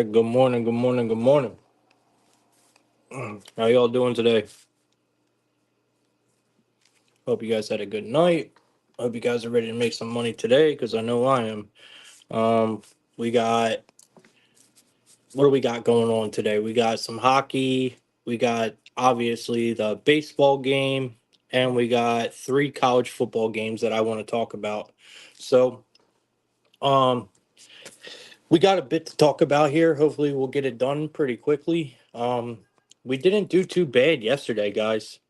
right. Good morning. Good morning. Good morning. How y'all doing today? Hope you guys had a good night. Hope you guys are ready to make some money today because I know I am. Um, we got what do we got going on today? We got some hockey. We got obviously the baseball game, and we got three college football games that I want to talk about. So, um, we got a bit to talk about here. Hopefully, we'll get it done pretty quickly. We didn't do too bad yesterday, guys.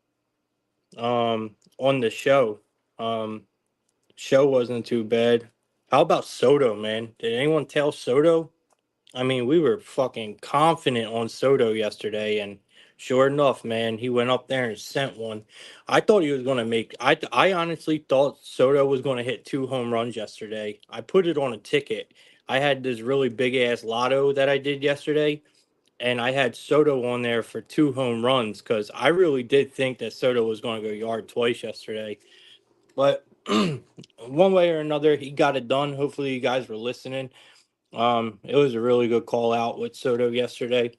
On the show. Um, Show wasn't too bad. How about Soto, man? Did anyone tell Soto? I mean, we were fucking confident on Soto yesterday, and sure enough, man, he went up there and sent one. I thought he was going to make. I honestly thought Soto was going to hit 2 home runs yesterday. I put it on a ticket. I had this really big ass lotto that I did yesterday, and I had Soto on there for 2 home runs because I really did think that Soto was going to go yard twice yesterday. But one way or another, he got it done. Hopefully, you guys were listening. It was a really good call out with Soto yesterday.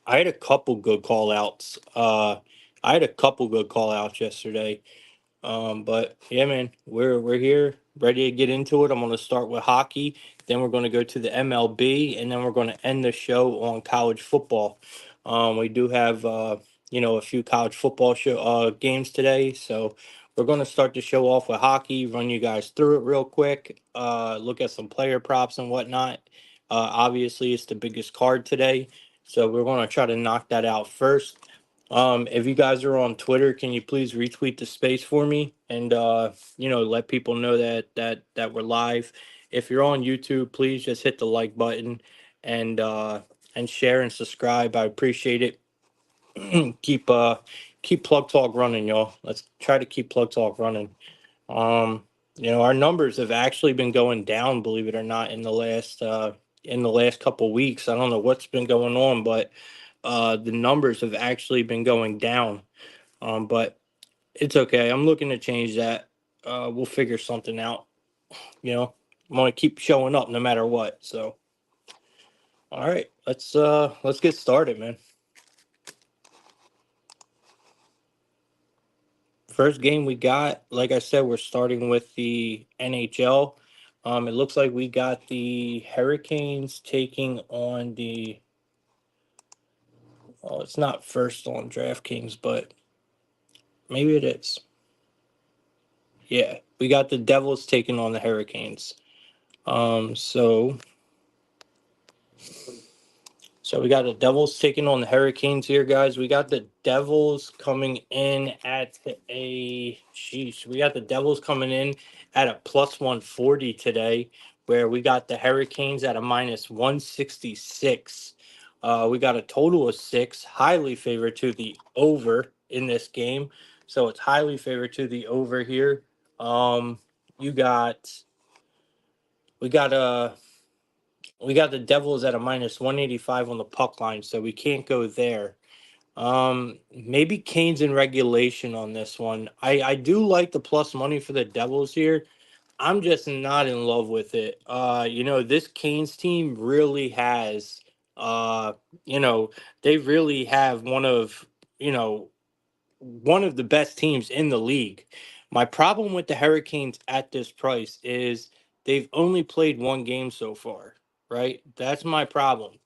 I had a couple good call outs. I had a couple good call outs yesterday. But yeah, man, we're here, ready to get into it. I'm going to start with hockey, then we're going to go to the MLB, and then we're going to end the show on college football. We do have a few college football games today, so we're going to start the show off with hockey. Run you guys through it real quick. Look at some player props and whatnot. Obviously, it's the biggest card today, so we're going to try to knock that out first. If you guys are on Twitter, can you please retweet the space for me and let people know that we're live. If you're on YouTube, please just hit the like button and share and subscribe. I appreciate it. keep keep Plug Talk running, y'all. Let's try to keep Plug Talk running. Um, our numbers have actually been going down, believe it or not, in the last couple weeks. I don't know what's been going on, but the numbers have actually been going down. But it's okay. I'm looking to change that. We'll figure something out. You know, I'm gonna keep showing up no matter what. So, all right, let's get started, man. First game we got, like I said, we're starting with the NHL. It looks like we got the Hurricanes taking on the. Well, it's not first on DraftKings, but maybe it is. Yeah, we got the Devils taking on the Hurricanes. So we got the Devils taking on the Hurricanes here, guys. We got the Devils coming in at we got the Devils coming in at a plus 140 today, where we got the Hurricanes at a minus 166. We got a total of 6, highly favored to the over in this game. So it's highly favored to the over here. Um, you got, we got a, we got the Devils at a minus 185 on the puck line, so we can't go there. Maybe Canes in regulation on this one. I do like the plus money for the Devils here. I'm just not in love with it. This Canes team really has, uh, you know, they really have you know, one of the best teams in the league. My problem with the Hurricanes at this price is they've only played one game so far, right? That's my problem.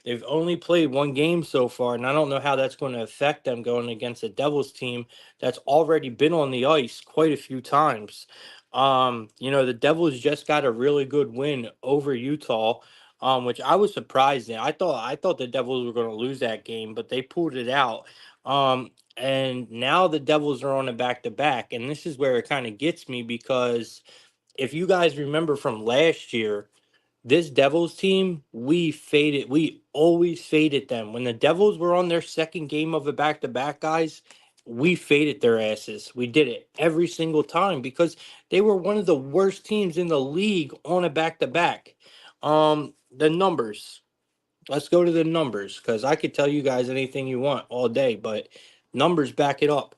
They've only played one game so far, and I don't know how that's going to affect them going against a Devils team that's already been on the ice quite a few times. The Devils just got a really good win over Utah, which I was surprised in. I thought the Devils were going to lose that game, but they pulled it out. And now the Devils are on a back to back. And this is where it kind of gets me because if you guys remember from last year, this Devils team, we always faded them. When the Devils were on their second game of a back to back, guys, we faded their asses. We did it every single time because they were one of the worst teams in the league on a back to back. The numbers. Let's go to the numbers because I could tell you guys anything you want all day, but numbers back it up.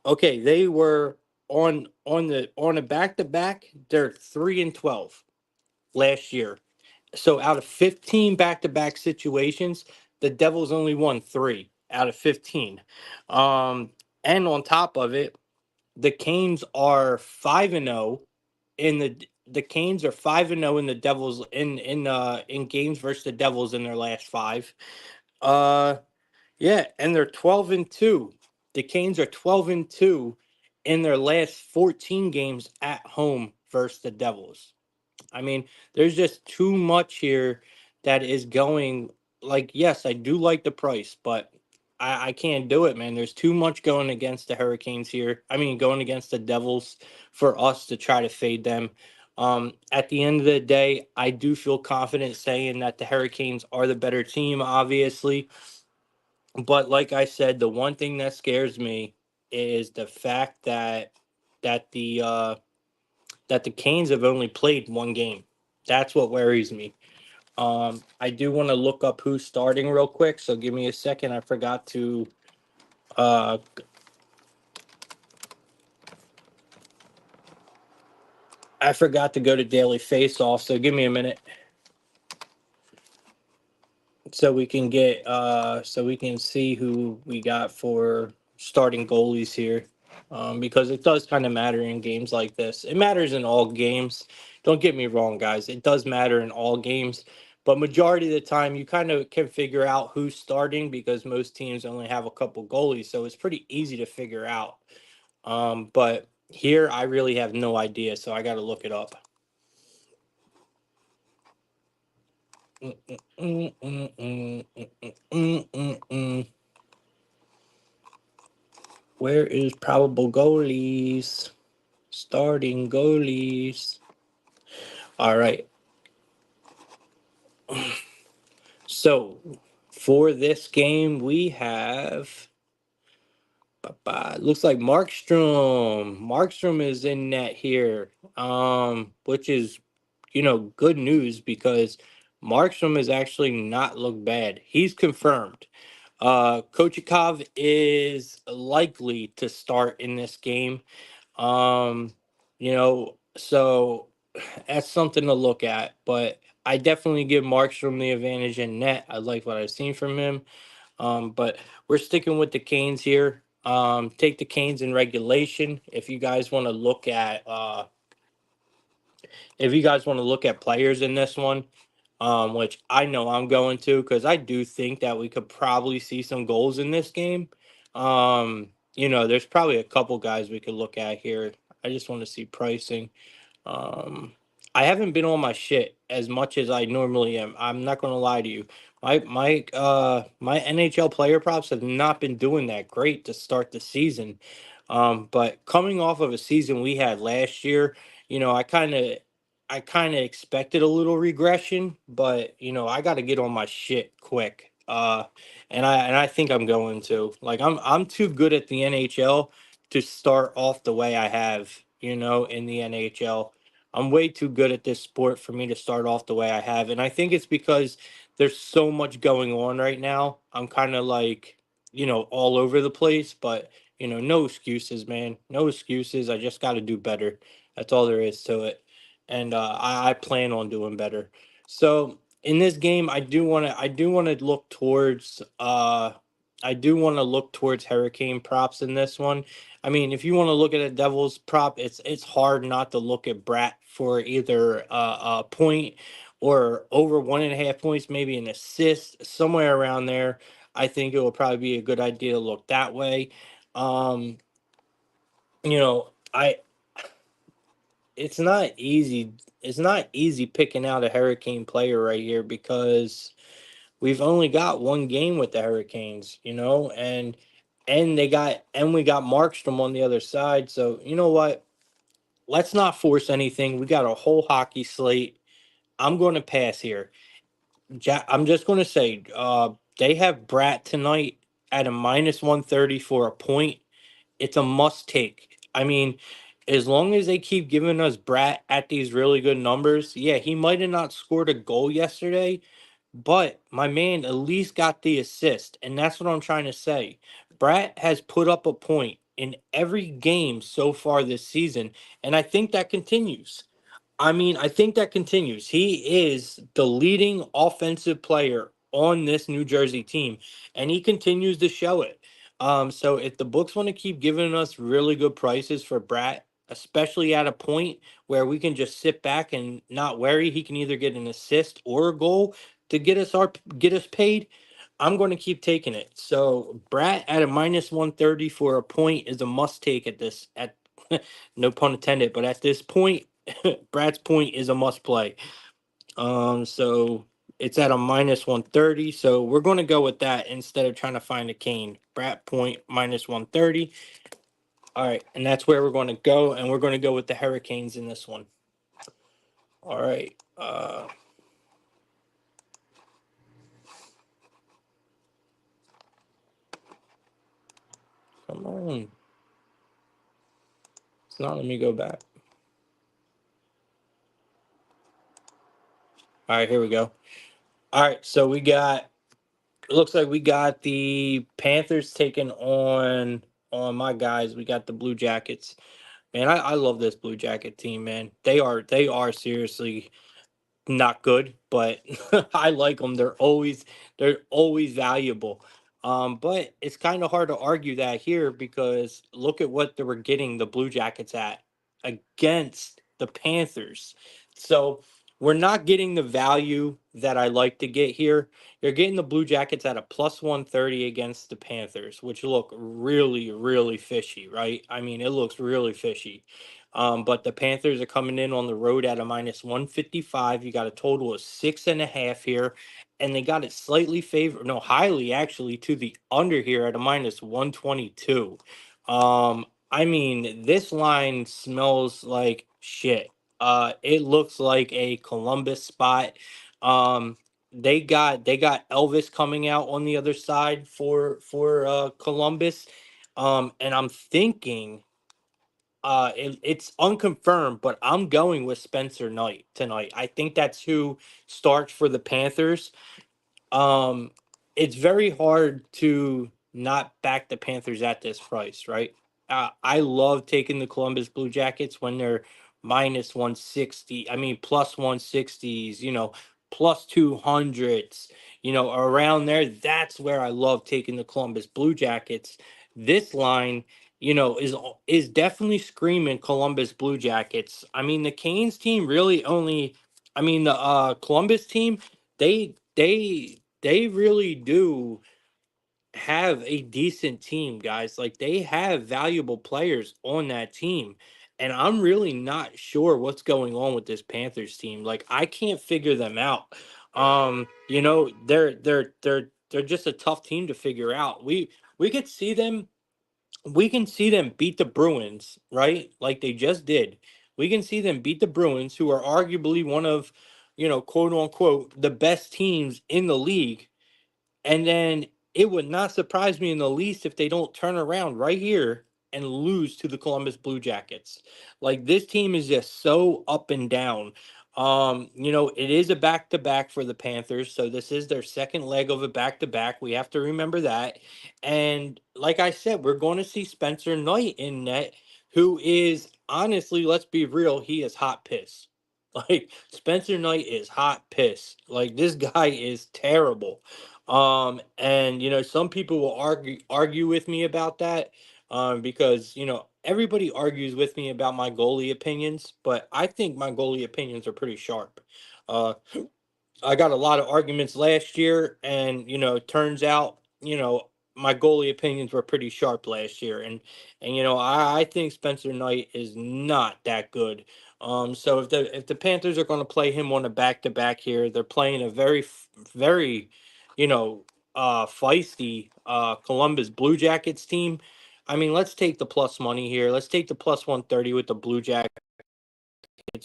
Okay, they were on a back to back. They're 3-12 last year, So out of 15 back-to-back situations, the Devils only won 3 out of 15. Um, and on top of it, the Canes are 5-0 in the Canes are 5-0 in the Devils in games versus the Devils in their last 5. Uh yeah, and they're 12-2. The Canes are 12-2 in their last 14 games at home versus the Devils. I mean, there's just too much here that is going. Like, yes, I do like the price, but I can't do it, man. There's too much going against the Hurricanes here. I mean, going against the Devils for us to try to fade them. At the end of the day, I do feel confident saying that the Hurricanes are the better team, obviously. But like I said, the one thing that scares me is the fact that the uh, that the Canes have only played one game. That's what worries me. I do want to look up who's starting real quick, so give me a second. Uh, I forgot to go to Daily Face Off, so give me a minute so we can see who we got for starting goalies here. Because it does kind of matter in games like this. It matters in all games. Don't get me wrong, guys. It does matter in all games. But majority of the time, you kind of can figure out who's starting because most teams only have a couple goalies. So it's pretty easy to figure out. But here, I really have no idea. So I got to look it up. Mm, mm, mm, mm, mm, mm, mm, mm, mm. Where is probable goalies? Starting goalies. All right. So for this game, we have. Looks like Markstrom. Markstrom is in net here, which is, good news because Markstrom has actually not looked bad. He's confirmed. Kochikov is likely to start in this game. Um, so that's something to look at. But I definitely give Markstrom the advantage in net. I like what I've seen from him. But we're sticking with the Canes here. Take the Canes in regulation. If you guys want to look at players in this one, which I know I'm going to, because I do think that we could probably see some goals in this game. There's probably a couple guys we could look at here. I just want to see pricing. Um, I haven't been on my shit as much as I normally am. I'm not going to lie to you. My NHL player props have not been doing that great to start the season. But coming off of a season we had last year, I kind of expected a little regression, but I got to get on my shit quick. And I think I'm going to. Like I'm too good at the NHL to start off the way I have, in the NHL. I'm way too good at this sport for me to start off the way I have. And I think it's because there's so much going on right now. I'm kind of like, all over the place, but, no excuses, man. No excuses. I just got to do better. That's all there is to it. And I plan on doing better. So in this game, I do want to look towards Hurricane props in this one. I mean, if you want to look at a Devils prop, it's hard not to look at Brat for either a point or over 1.5 points, maybe an assist, somewhere around there. I think it will probably be a good idea to look that way. Um, I it's not easy. It's not easy picking out a Hurricane player right here because we've only got one game with the Hurricanes, and we got Markstrom on the other side. So you know what? Let's not force anything. We got a whole hockey slate. I'm going to pass here. I'm just going to say, they have Brat tonight at a -130 for a point. It's a must take. I mean, as long as they keep giving us Brat at these really good numbers, yeah, he might have not scored a goal yesterday, but my man at least got the assist, and that's what I'm trying to say. Brat has put up a point in every game so far this season, and I think that continues. I mean, I think that continues. He is the leading offensive player on this New Jersey team, and he continues to show it. So if the books want to keep giving us really good prices for Brat, especially at a point where we can just sit back and not worry, he can either get an assist or a goal to get us paid. I'm going to keep taking it. So Brat at a minus 130 for a point is a must take at this at no pun intended, but at this point, Brad's point is a must play. So it's at a minus 130. So we're going to go with that instead of trying to find a Kane. Brad point minus 130. All right, and that's where we're going to go, and we're going to go with the Hurricanes in this one. All right. Come on. It's not. Let me go back. All right, here we go. All right, so we got. It looks like we got the Panthers taking on my guys. We got the Blue Jackets. Man, I love this Blue Jacket team, man. They are seriously not good, but I like them. They're always valuable. But it's kind of hard to argue that here because look at what they were getting the Blue Jackets at against the Panthers. So we're not getting the value that I like to get here. You're getting the Blue Jackets at a plus 130 against the Panthers, which look really, really fishy, right? I mean, it looks really fishy. But the Panthers are coming in on the road at a minus 155. You got a total of 6.5 here. And they got it slightly highly actually to the under here at a minus 122. I mean, this line smells like shit. It looks like a Columbus spot. Um, they got Elvis coming out on the other side for Columbus. And I'm thinking it's unconfirmed, but I'm going with Spencer Knight tonight. I think that's who starts for the Panthers. Um, it's very hard to not back the Panthers at this price, right? I love taking the Columbus Blue Jackets when they're minus 160. I mean, plus 160s, plus 200s, around there. That's where I love taking the Columbus Blue Jackets. This line, is definitely screaming Columbus Blue Jackets. I mean, the Canes team really only, I mean, the Columbus team, they really do have a decent team, guys. Like they have valuable players on that team. And I'm really not sure what's going on with this Panthers team. Like I can't figure them out. They're just a tough team to figure out. We could see them we can see them beat the Bruins, right? Like they just did. We can see them beat the Bruins, who are arguably one of, quote unquote, the best teams in the league. And then it would not surprise me in the least if they don't turn around right here and lose to the Columbus Blue Jackets. Like this team is just so up and down. It is a back to back for the Panthers. So this is their second leg of a back to back. We have to remember that. And like I said, we're going to see Spencer Knight in net, who is honestly, let's be real, he is hot piss. Like Spencer Knight is hot piss. Like this guy is terrible. And some people will argue with me about that, because everybody argues with me about my goalie opinions, but I think my goalie opinions are pretty sharp. Uh, I got a lot of arguments last year, and it turns out, my goalie opinions were pretty sharp last year, and I think Spencer Knight is not that good. So if the Panthers are going to play him on a back to back here, they're playing a very, you know, feisty Columbus Blue Jackets team. I mean, let's take the plus money here. Let's take the plus 130 with the Blue Jackets.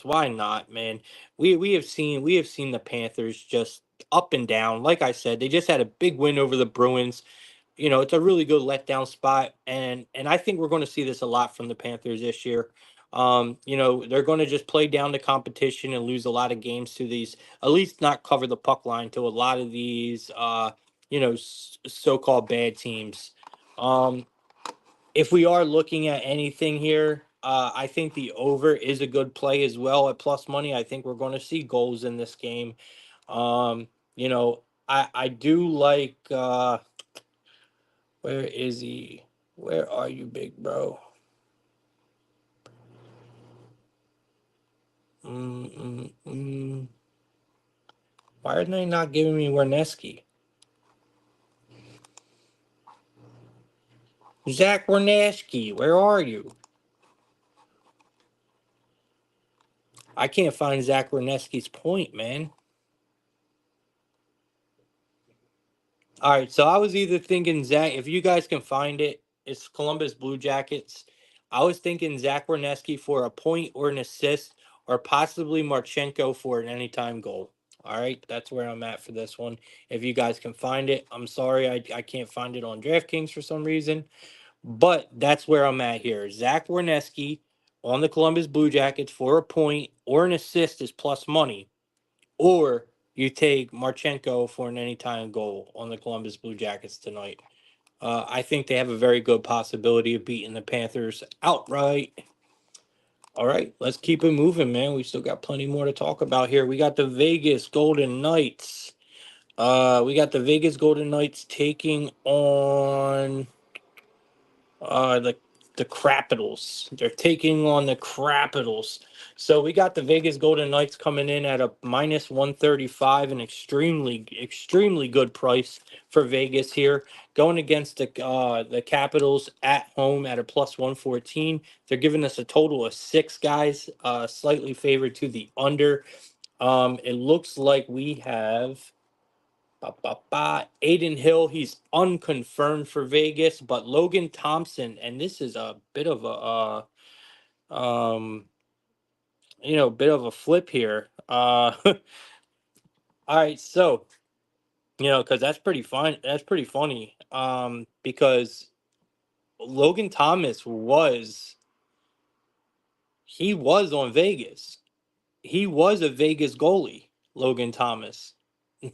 Why not, man? We have seen the Panthers just up and down. Like I said, they just had a big win over the Bruins. It's a really good letdown spot, and I think we're going to see this a lot from the Panthers this year. They're going to just play down the competition and lose a lot of games to these, at least not cover the puck line to a lot of these, so-called bad teams. Um, if we are looking at anything here, I think the over is a good play as well at plus money. I think we're going to see goals in this game. Um, you know, I do like. Where is he? Where are you, big bro? Mm, mm, mm. Why are they not giving me Werneski? Zach Werneski, where are you? I can't find Zach Werneski's point, man. All right, so I was either thinking Zach, if you guys can find it, it's Columbus Blue Jackets. I was thinking Zach Werneski for a point or an assist, or possibly Marchenko for an anytime goal. All right, that's where I'm at for this one. If you guys can find it, I'm sorry I can't find it on DraftKings for some reason, but that's where I'm at here. Zach Werneski on the Columbus Blue Jackets for a point or an assist is plus money, or you take Marchenko for an anytime goal on the Columbus Blue Jackets tonight. I think they have a very good possibility of beating the Panthers outright. All right, let's keep it moving, man. We still got plenty more to talk about here. We got the Vegas Golden Knights. We got the Vegas Golden Knights taking on the Capitals. They're taking on the Capitals. So we got the Vegas Golden Knights coming in at a minus 135, an extremely good price for Vegas here. Going against the Capitals at home at a plus 114. They're giving us a total of 6 guys, slightly favored to the under. It looks like we have Aiden Hill, he's unconfirmed for Vegas, but Logan Thompson, and this is a bit of a um bit of a flip here. All right, so because that's pretty fun. That's pretty funny. Because Logan Thomas was on Vegas. He was a Vegas goalie, Logan Thomas.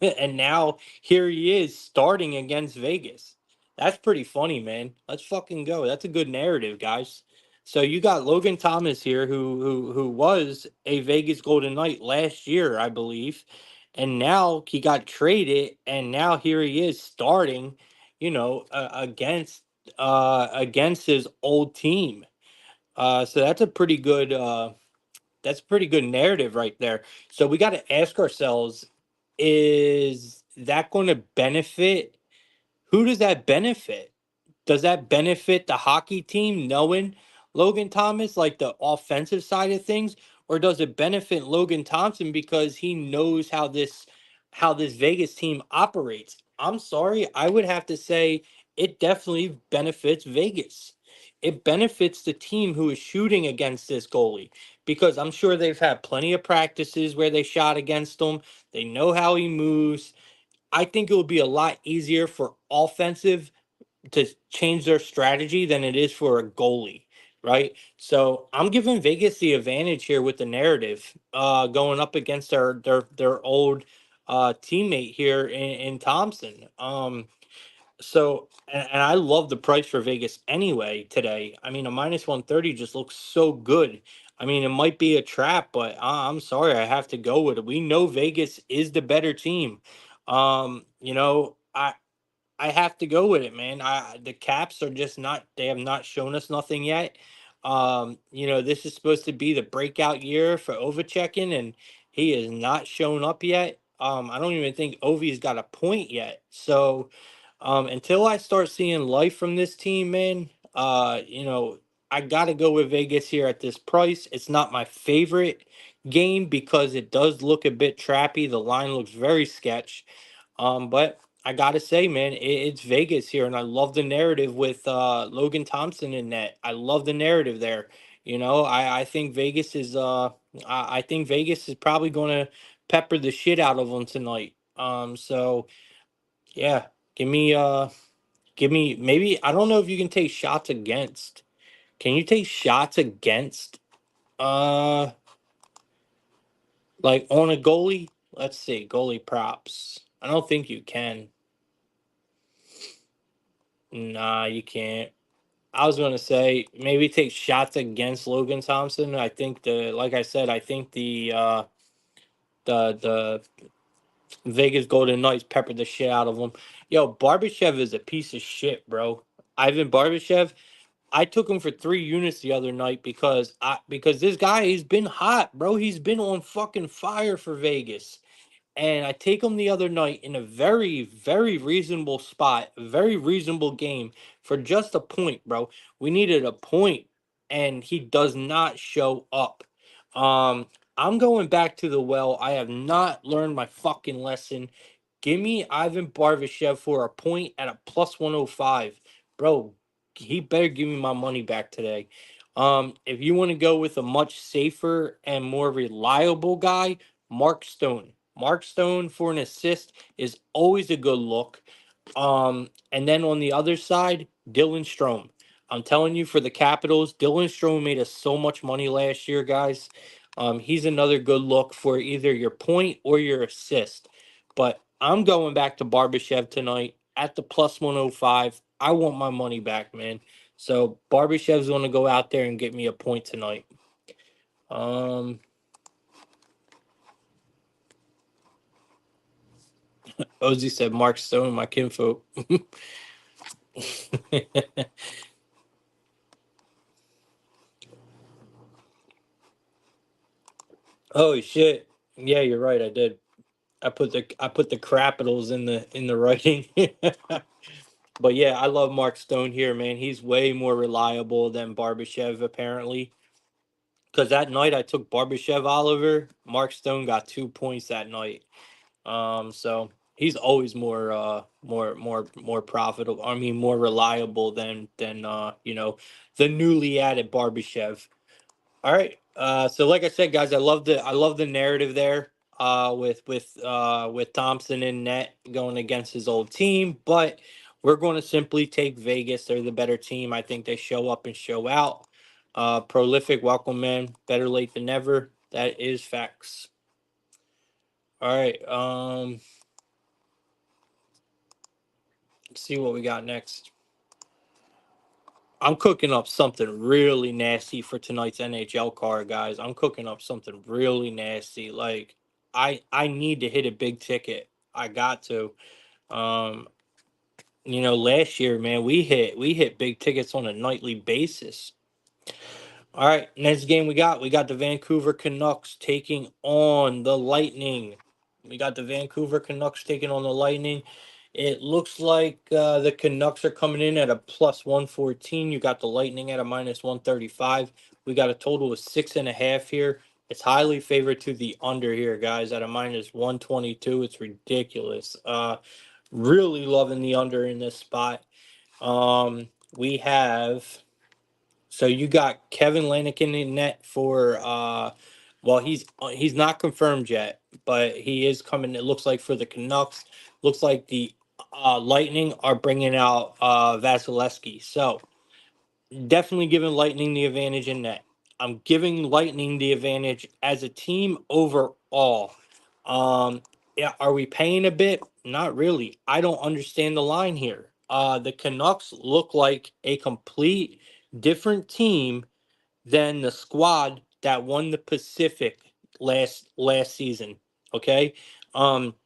And now here he is starting against Vegas. That's pretty funny, man. Let's fucking go. That's a good narrative, guys. So you got Logan Thomas here, who was a Vegas Golden Knight last year, I believe, and now he got traded, and now here he is starting, against his old team. So that's a pretty good narrative right there. So we got to ask ourselves, is that going to benefit? Who does that benefit? Does that benefit the hockey team knowing Logan Thomas, like the offensive side of things, or does it benefit Logan Thompson because he knows how this Vegas team operates? I'm sorry, I would have to say it definitely benefits Vegas. It benefits the team who is shooting against this goalie because I'm sure they've had plenty of practices where they shot against him. They know how he moves. I think it would be a lot easier for offensive to change their strategy than it is for a goalie, right? So I'm giving Vegas the advantage here with the narrative, going up against their old teammate here in Thompson. And I love the price for Vegas anyway today. I mean, a minus 130 just looks so good. I mean, it might be a trap, but I'm sorry, I have to go with it. We know Vegas is the better team. I have to go with it, man. The Caps are just not. They have not shown us nothing yet. This is supposed to be the breakout year for Ovechkin, and he has not shown up yet. I don't even think Ovi's got a point yet. So, until I start seeing life from this team, man, I gotta go with Vegas here at this price. It's not my favorite game because it does look a bit trappy. The line looks very sketch. But I gotta say, man, it's Vegas here, and I love the narrative with Logan Thompson in that. I love the narrative there. I think Vegas is probably gonna pepper the shit out of them tonight. So yeah, give me maybe I don't know if you can take shots against. Can you take shots against uh like on a goalie? Let's see, goalie props. I don't think you can. Nah, you can't. I was gonna say maybe take shots against Logan Thompson. I think like I said, I think the Vegas Golden Knights peppered the shit out of him. Yo, Barbashev is a piece of shit, bro. Ivan Barbashev. I took him for 3 units the other night because this guy he's been hot, bro. He's been on fucking fire for Vegas. And I take him the other night in a very, very reasonable spot, a very reasonable game for just a point, bro. We needed a point, and he does not show up. Um, I'm going back to the well. I have not learned my fucking lesson. Give me Ivan Barbashev for a point at a plus 105. Bro, he better give me my money back today. If you want to go with a much safer and more reliable guy, Mark Stone. Mark Stone for an assist is always a good look. And then on the other side, Dylan Strome. I'm telling you, for the Capitals, Dylan Strome made us so much money last year, guys. He's another good look for either your point or your assist. But I'm going back to Barbashev tonight at the plus 105. I want my money back, man. So Barbashev's going to go out there and get me a point tonight. Ozzy said Mark Stone, my kinfolk. Oh shit! Yeah, you're right. I did. I put the capitals in the writing. But yeah, I love Mark Stone here, man. He's way more reliable than Barbashev apparently. Because that night I took Barbashev Oliver. Mark Stone got 2 points that night. So he's always more profitable. I mean, more reliable than the newly added Barbashev. All right. So like I said, guys, I love the narrative there. With Thompson in net going against his old team, but we're going to simply take Vegas. They're the better team. I think they show up and show out. Prolific, welcome, man. Better late than never. That is facts. All right. Let's see what we got next. I'm cooking up something really nasty for tonight's NHL card, guys. I'm cooking up something really nasty. Like I need to hit a big ticket. I got to. Um, last year, man, we hit big tickets on a nightly basis. All right, next game we got the Vancouver Canucks taking on the Lightning. We got the Vancouver Canucks taking on the Lightning. It looks like the Canucks are coming in at a plus 114. You got the Lightning at a minus 135. We got a total of 6.5 here. It's highly favored to the under here, guys, at a minus 122. It's ridiculous. Really loving the under in this spot. We have so you got Kevin Lanigan in net for well he's not confirmed yet, but he is coming. It looks like for the Canucks. Looks like the Lightning are bringing out Vasilevsky. So definitely giving Lightning the advantage in net. I'm giving Lightning the advantage as a team overall. Yeah, are we paying a bit? Not really. I don't understand the line here. The Canucks look like a complete different team than the squad that won the Pacific last season. Okay,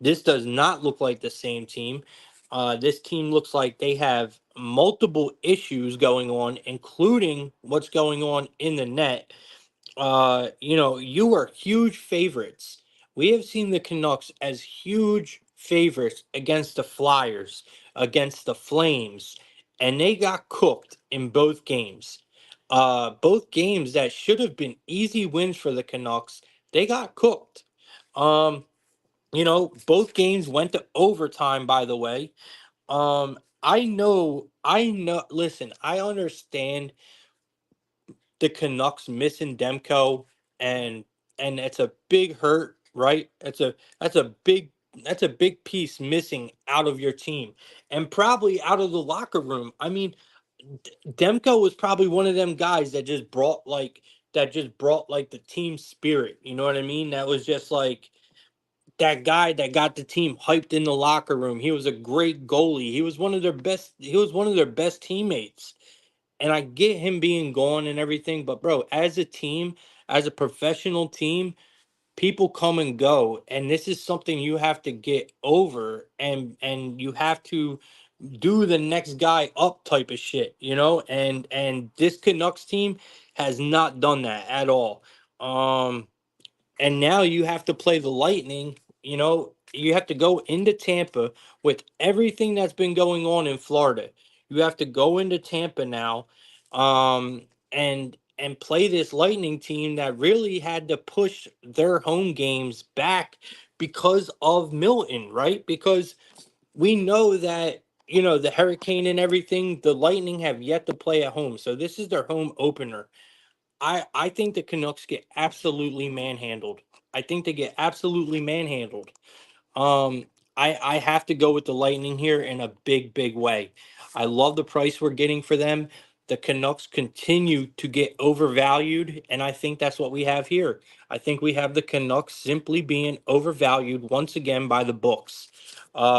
this does not look like the same team. This team looks like they have multiple issues going on, including what's going on in the net. You are huge favorites. We have seen the Canucks as huge favorites against the Flyers, against the Flames, and they got cooked in both games. Both games that should have been easy wins for the Canucks, they got cooked. Um, both games went to overtime, by the way. I know, listen, I understand the Canucks missing Demko and and it's a big hurt, right? That's a big piece missing out of your team and probably out of the locker room. I mean, Demko was probably one of them guys that just brought like the team spirit. You know what I mean? That was just like that guy that got the team hyped in the locker room. He was a great goalie. He was one of their best teammates. And I get him being gone and everything, but bro, as a team, as a professional team, people come and go, and this is something you have to get over, and you have to do the next guy up type of shit, and this Canucks team has not done that at all. And now you have to play the Lightning. You have to go into Tampa with everything that's been going on in Florida. You have to go into Tampa now, and play this Lightning team that really had to push their home games back because of Milton, right? Because we know that the Hurricane and everything, the Lightning have yet to play at home, so this is their home opener. I think the Canucks get absolutely manhandled. I think they get absolutely manhandled. Um, I have to go with the Lightning here in a big, big way. I love the price we're getting for them. The Canucks continue to get overvalued, and I think that's what we have here. I think we have the Canucks simply being overvalued once again by the books.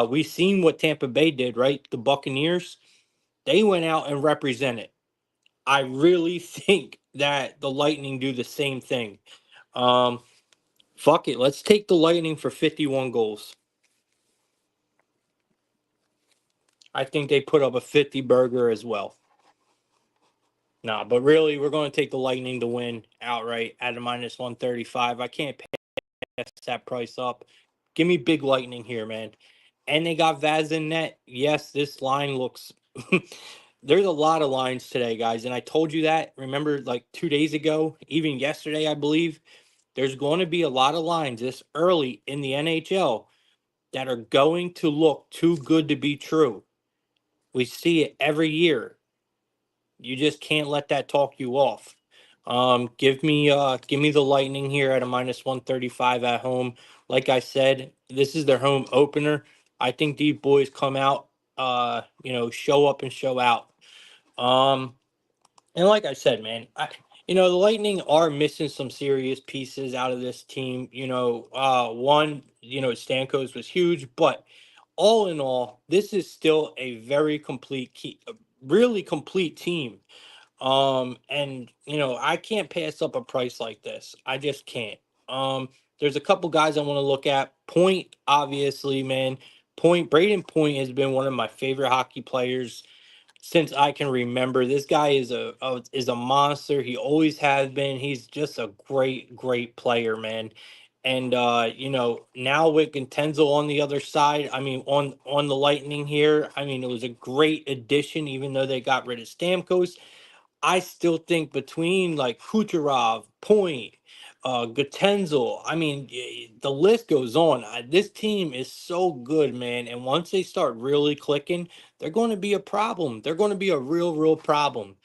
We've seen what Tampa Bay did, right? The Buccaneers, they went out and represented. I really think that the Lightning do the same thing. Um, Fuck it. Let's take the Lightning for 51 goals. I think they put up a 50 burger as well. Nah, but really, we're going to take the Lightning to win outright at a minus 135. I can't pass that price up. Give me big Lightning here, man. And they got Vaz in net. Yes, this line looks. There's a lot of lines today, guys. And I told you that. Remember, like 2 days ago, even yesterday, I believe. There's going to be a lot of lines this early in the NHL that are going to look too good to be true. We see it every year. You just can't let that talk you off. Give me the Lightning here at a minus 135 at home. Like I said, this is their home opener. I think these boys come out, show up and show out. Um, And like I said, man, the Lightning are missing some serious pieces out of this team. One, Stamkos was huge, but all in all, this is still a very really complete team. And I can't pass up a price like this. I just can't. There's a couple guys I want to look at. Point, obviously, man. Braden Point has been one of my favorite hockey players since I can remember. This guy is a monster. He always has been. He's just a great, great player, man. And now with Gontenzel on the other side, I mean on the Lightning here, I mean it was a great addition, even though they got rid of Stamkos. I still think between like Kucherov, Point, Gotenzel, I mean, the list goes on. This team is so good, man. And once they start really clicking, they're going to be a problem. They're going to be a real, real problem.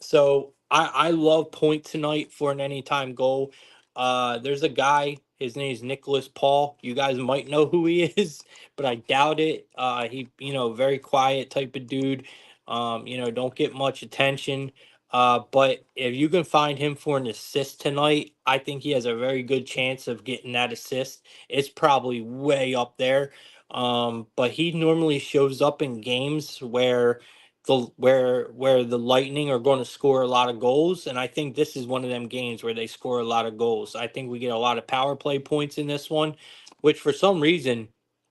So I love Point tonight for an anytime goal. There's a guy. His name is Nicholas Paul. You guys might know who he is, but I doubt it. He, very quiet type of dude. Don't get much attention. But if you can find him for an assist tonight, I think he has a very good chance of getting that assist. It's probably way up there. But he normally shows up in games where the Lightning are going to score a lot of goals, and I think this is one of them games where they score a lot of goals. I think we get a lot of power play points in this one, which for some reason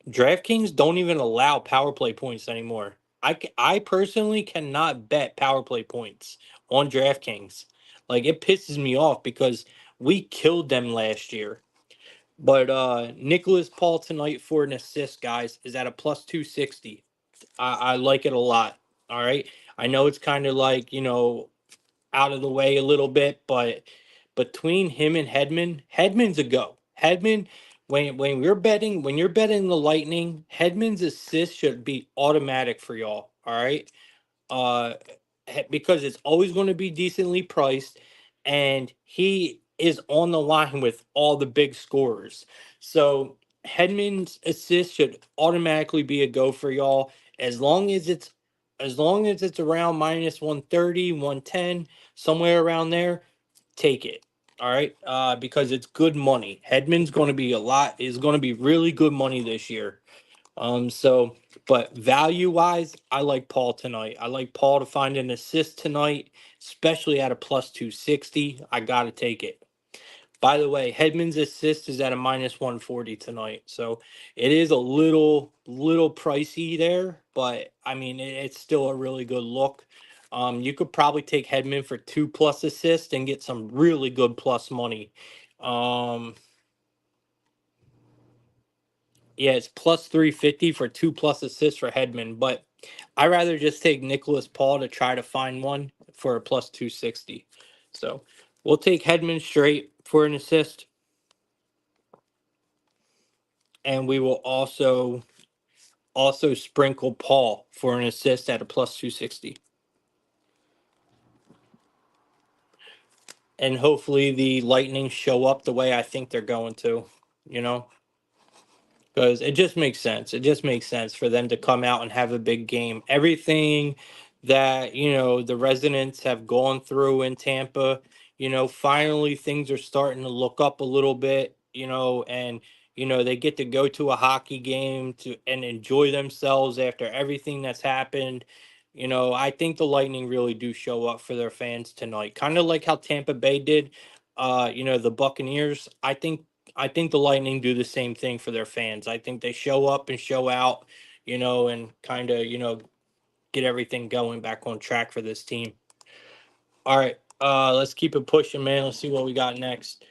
DraftKings don't even allow power play points anymore. I personally cannot bet power play points on DraftKings. Like it pisses me off because we killed them last year. But Nicholas Paul tonight for an assist, guys, is at a plus 260. I like it a lot. All right. I know it's kind of like, out of the way a little bit, but between him and Hedman's a go. Hedman, when you're betting the Lightning, Hedman's assist should be automatic for y'all. All right. uh because it's always going to be decently priced, and he is on the line with all the big scorers. So Hedman's assist should automatically be a go for y'all as long as it's around minus 130, 110, somewhere around there. Take it. All right. Because it's good money. Hedman's going to be really good money this year. But value wise, I like Paul tonight. I like Paul to find an assist tonight, especially at a plus 260. I got to take it. By the way, Hedman's assist is at a minus 140 tonight. So it is a little pricey there, but I mean, it's still a really good look. You could probably take Hedman for 2+ assists and get some really good plus money. Um, Yeah, it's plus 350 for 2+ assists for Hedman, but I rather just take Nicholas Paul to try to find one for a plus 260. So we'll take Hedman straight for an assist, and we will also sprinkle Paul for an assist at a plus 260. And hopefully the Lightning show up the way I think they're going to, you know? Because it just makes sense. It just makes sense for them to come out and have a big game. Everything that, the residents have gone through in Tampa, finally things are starting to look up a little bit, and they get to go to a hockey game to and enjoy themselves after everything that's happened. I think the Lightning really do show up for their fans tonight. Kind of like how Tampa Bay did. The Buccaneers. I think the Lightning do the same thing for their fans. I think they show up and show out, and kind of, get everything going back on track for this team. All right, let's keep it pushing, man. Let's see what we got next.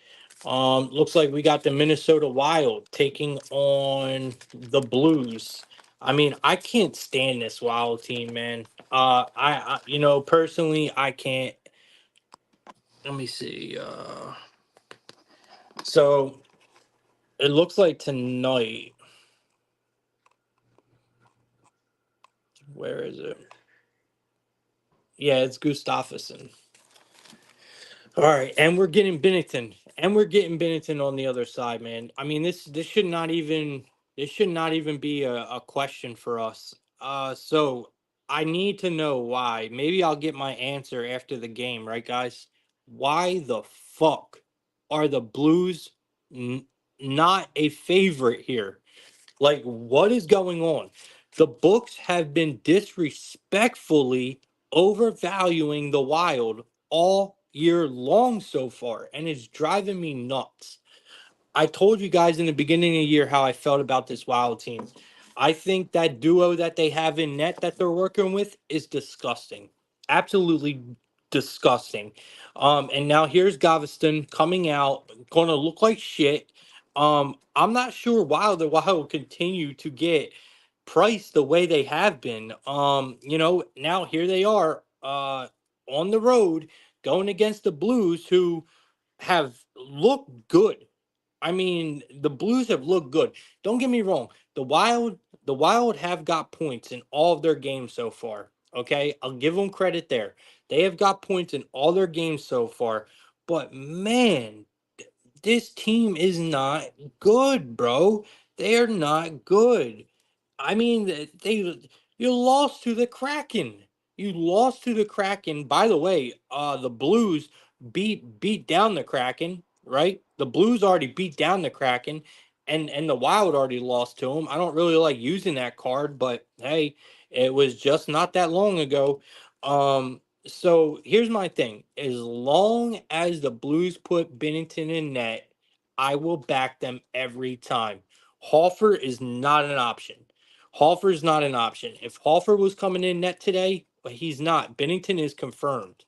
Looks like we got the Minnesota Wild taking on the Blues. I mean, I can't stand this Wild team, man. Personally, I can't. Let me see. So it looks like tonight. Where is it? Yeah, it's Gustafsson. All right, and we're getting Binnington, on the other side, man. I mean, this should not even be a question for us. So I need to know why. Maybe I'll get my answer after the game, right, guys? Why the fuck are the Blues n- not a favorite here? Like, what is going on? The books have been disrespectfully overvaluing the Wild all year long so far, and it's driving me nuts. I told you guys in the beginning of the year how I felt about this Wild team. I think that duo that they have in net that they're working with is disgusting. Absolutely disgusting. And now here's Galveston coming out, going to look like shit. I'm not sure why the Wild will continue to get priced the way they have been. Now here they are on the road going against the Blues who have looked good. I mean, the Blues have looked good. Don't get me wrong. The Wild have got points in all of their games so far. Okay, I'll give them credit there. They have got points in all their games so far. But man, this team is not good, bro. They are not good. I mean, you lost to the Kraken. You lost to the Kraken. By the way, the Blues beat down the Kraken, right? The Blues already beat down the Kraken, and the Wild already lost to them. I don't really like using that card, but hey, it was just not that long ago. So here's my thing: as long as the Blues put Bennington in net, I will back them every time. Hoffer is not an option. Hoffer's not an option. If Hoffer was coming in net today, but he's not. Bennington is confirmed.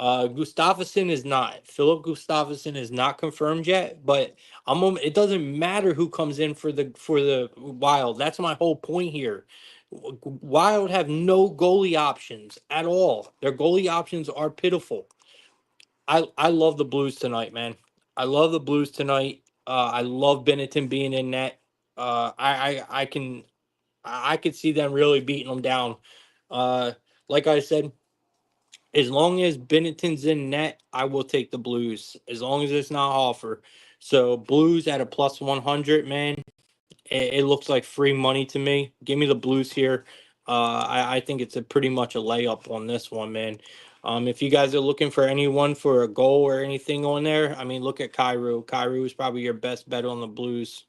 Gustafsson is not. Philip Gustafsson is not confirmed yet, but it doesn't matter who comes in for the Wild. That's my whole point here. Wild have no goalie options at all. Their goalie options are pitiful. I love the Blues tonight, man. I love the Blues tonight. I love Bennington being in net. I could see them really beating them down. Uh, like I said, as long as Bennington's in net, I will take the Blues. As long as it's not Hoffer. So Blues at a plus 100, man. It looks like free money to me. Give me the Blues here. I think it's a pretty much a layup on this one, man. If you guys are looking for anyone for a goal or anything on there, I mean, look at Cairo. Cairo is probably your best bet on the Blues.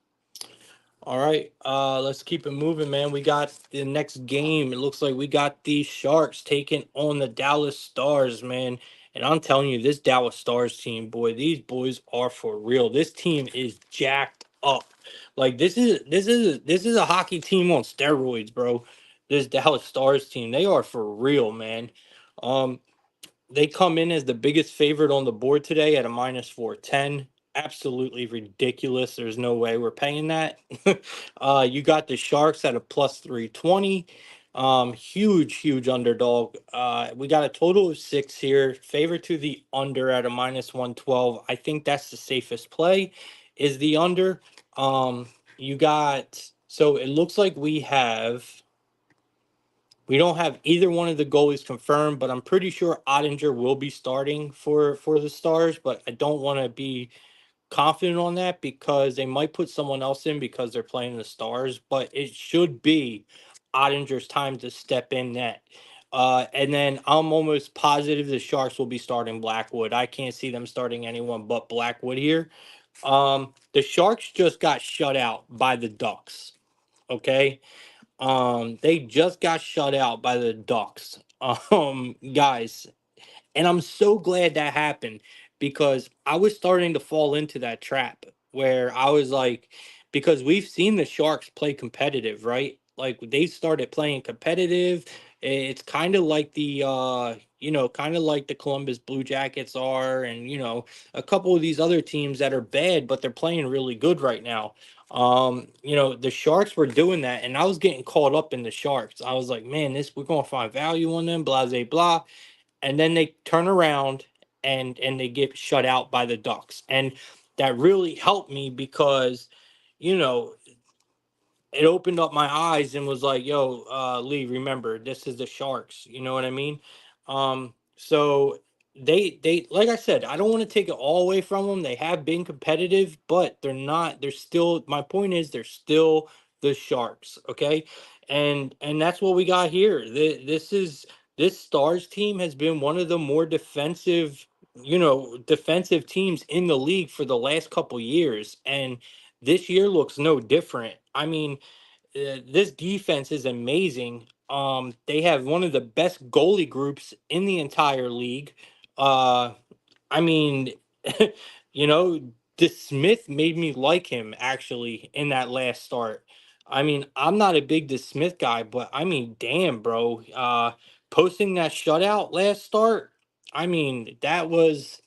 All right, let's keep it moving, man. We got the next game. It looks like we got the Sharks taking on the Dallas Stars, man. And I'm telling you, this Dallas Stars team, boy, these boys are for real. This team is jacked up. Like this is a hockey team on steroids, bro. This Dallas Stars team, they are for real, man. Um, they come in as the biggest favorite on the board today at a minus 410. Absolutely ridiculous. There's no way we're paying that. You got the Sharks at a plus 320. Huge underdog. We got a total of 6 here. Favor to the under at a minus 112. I think that's the safest play, is the under. You got, so it looks like we don't have either one of the goalies confirmed, but I'm pretty sure Ottinger will be starting for the Stars. But I don't want to be confident on that because they might put someone else in because they're playing the Stars. But it should be Ottinger's time to step in net. And then I'm almost positive the Sharks will be starting Blackwood. I can't see them starting anyone but Blackwood here. The Sharks just got shut out by the Ducks. Okay, they just got shut out by the Ducks. Guys, and I'm so glad that happened because I was starting to fall into that trap where I was like, because we've seen the Sharks play competitive, right? Like they started playing competitive. It's kind of like kind of like the Columbus Blue Jackets are, and a couple of these other teams that are bad, but they're playing really good right now. The Sharks were doing that, and I was getting caught up in the Sharks. I was like, man, this we're gonna find value on them, blah blah blah, and then they turn around and they get shut out by the Ducks. And that really helped me because, you know, it opened up my eyes and was like, yo, Lee, remember, this is the Sharks. You know what I mean? So they like I said, I don't want to take it all away from them. They have been competitive, but they're still, my point is they're still the Sharks. Okay. And that's what we got here. This Stars team has been one of the more defensive teams in the league for the last couple years. And this year looks no different. I mean, this defense is amazing. They have one of the best goalie groups in the entire league. Uh, I mean, you know, DeSmith made me like him actually in that last start. I mean, I'm not a big DeSmith guy, but I mean, damn, bro. Posting that shutout last start, I mean, that was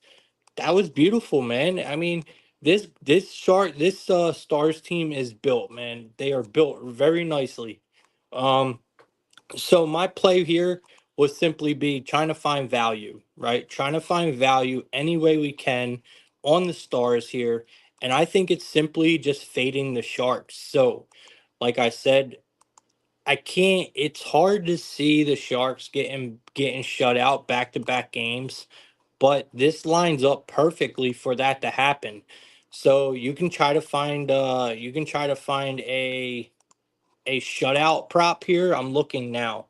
beautiful, man. I mean, this Stars team is built, man. They are built very nicely. Um, so my play here was simply be trying to find value, right? Trying to find value any way we can on the Stars here, and I think it's simply just fading the Sharks. So, like I said, I can't. It's hard to see the Sharks getting shut out back to back games, but this lines up perfectly for that to happen. So you can try to find a shutout prop here. I'm looking now.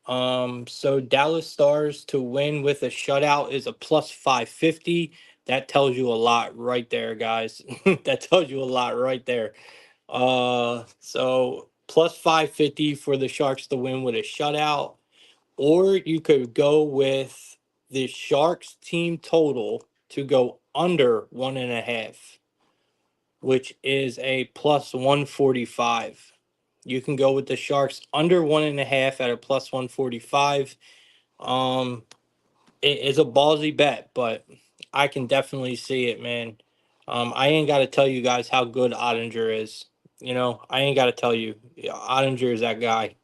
So Dallas Stars to win with a shutout is a plus 550. That tells you a lot right there, guys. That tells you a lot right there. So plus 550 for the Sharks to win with a shutout, or you could go with the Sharks team total to go under 1.5, which is a plus 145. You can go with the Sharks under 1.5 at a plus 145. Um, it is a ballsy bet, but I can definitely see it, man. I ain't got to tell you guys how good Ottinger is. I ain't got to tell you. Yeah, Ottinger is that guy.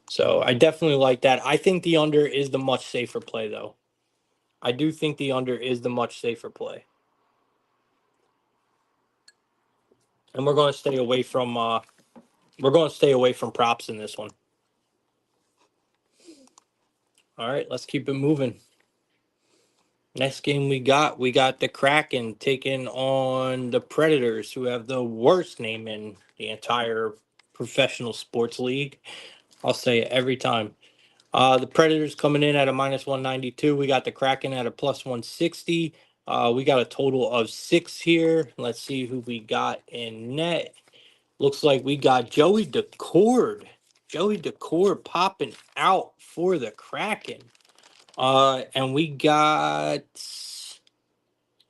So I definitely like that. I think the under is the much safer play, though. I do think the under is the much safer play, and we're going to stay away from props in this one. All right, let's keep it moving. Next game we got the Kraken taking on the Predators, who have the worst name in the entire professional sports league. I'll say it every time. The Predators coming in at a minus 192. We got the Kraken at a plus 160. We got a total of 6 here. Let's see who we got in net. Looks like we got Joey Decord. Joey Decord popping out for the Kraken. And we got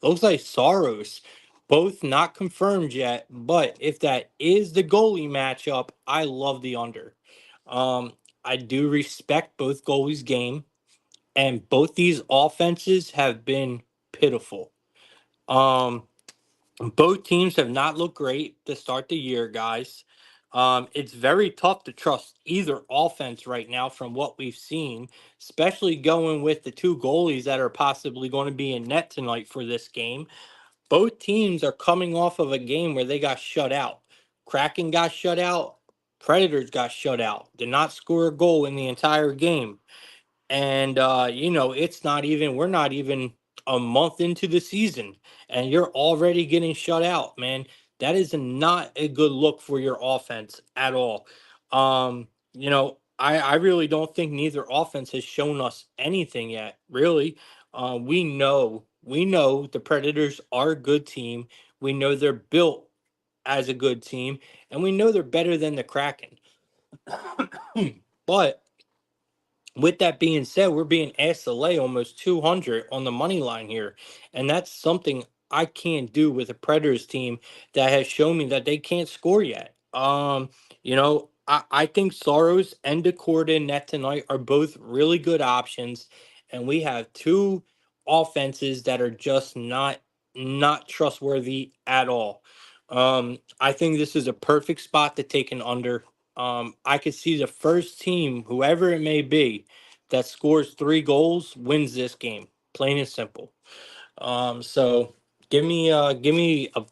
looks like Soros. Both not confirmed yet, but if that is the goalie matchup, I love the under. Um, I do respect both goalies' game, and both these offenses have been pitiful. Um, Both teams have not looked great to start the year, guys. It's very tough to trust either offense right now from what we've seen, especially going with the two goalies that are possibly going to be in net tonight for this game. Both teams are coming off of a game where they got shut out. Kraken got shut out. Predators got shut out. Did not score a goal in the entire game. And it's not even we're not even a month into the season and you're already getting shut out, man. That is not a good look for your offense at all. I really don't think neither offense has shown us anything yet, really. We know the Predators are a good team. We know they're built as a good team, and we know they're better than the Kraken. But with that being said, we're being asked to lay almost 200 on the money line here. And that's something I can't do with a Predators team that has shown me that they can't score yet. I think Soros and Decord in net tonight are both really good options. And we have two offenses that are just not trustworthy at all. I think this is a perfect spot to take an under. I could see the first team, whoever it may be, that scores 3 goals wins this game. Plain and simple. So give me a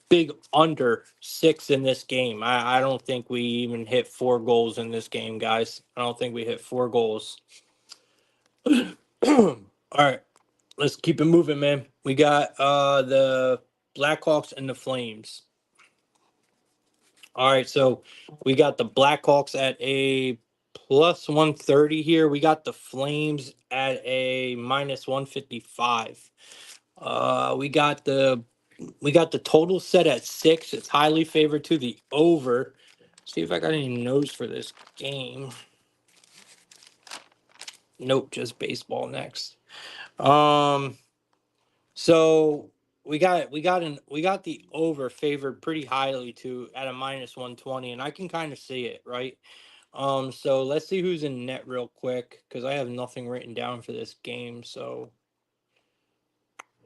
big under 6 in this game. I don't think we even hit 4 goals in this game, guys. I don't think we hit 4 goals. All right, let's keep it moving, man. We got the Blackhawks and the Flames. All right, so we got the Blackhawks at a plus 130 here. We got the Flames at a minus 155. We got the total set at 6. It's highly favored to the over. See if I got any notes for this game. Nope, just baseball next. So we got the over favored pretty highly to at a minus 120, and I can kind of see it, right? So let's see who's in net real quick because I have nothing written down for this game. So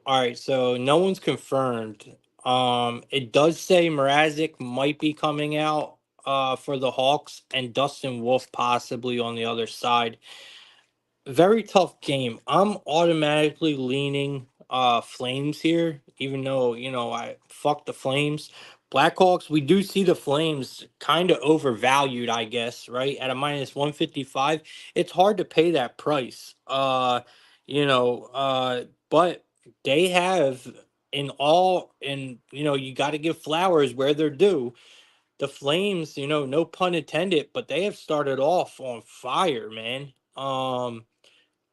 all right, so no one's confirmed. It does say Mrazek might be coming out for the Hawks and Dustin Wolf possibly on the other side. Very tough game. I'm automatically leaning Flames here, even though, I fuck the Flames. Blackhawks, we do see the Flames kind of overvalued, I guess, right? At a minus 155. It's hard to pay that price. But they have you got to give flowers where they're due. The Flames, no pun intended, but they have started off on fire, man.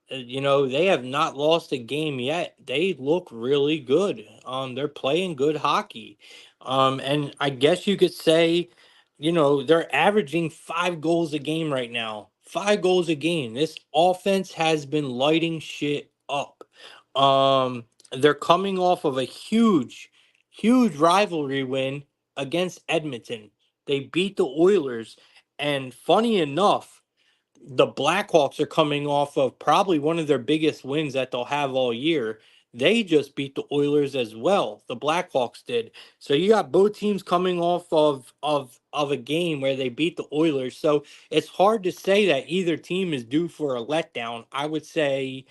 They have not lost a game yet. They look really good. They're playing good hockey. And I guess you could say, they're averaging 5 goals a game right now. 5 goals a game. This offense has been lighting shit up. They're coming off of a huge, huge rivalry win against Edmonton. They beat the Oilers, and funny enough, the Blackhawks are coming off of probably one of their biggest wins that they'll have all year. They just beat the Oilers as well. The Blackhawks did. So you got both teams coming off of a game where they beat the Oilers. So it's hard to say that either team is due for a letdown. I would say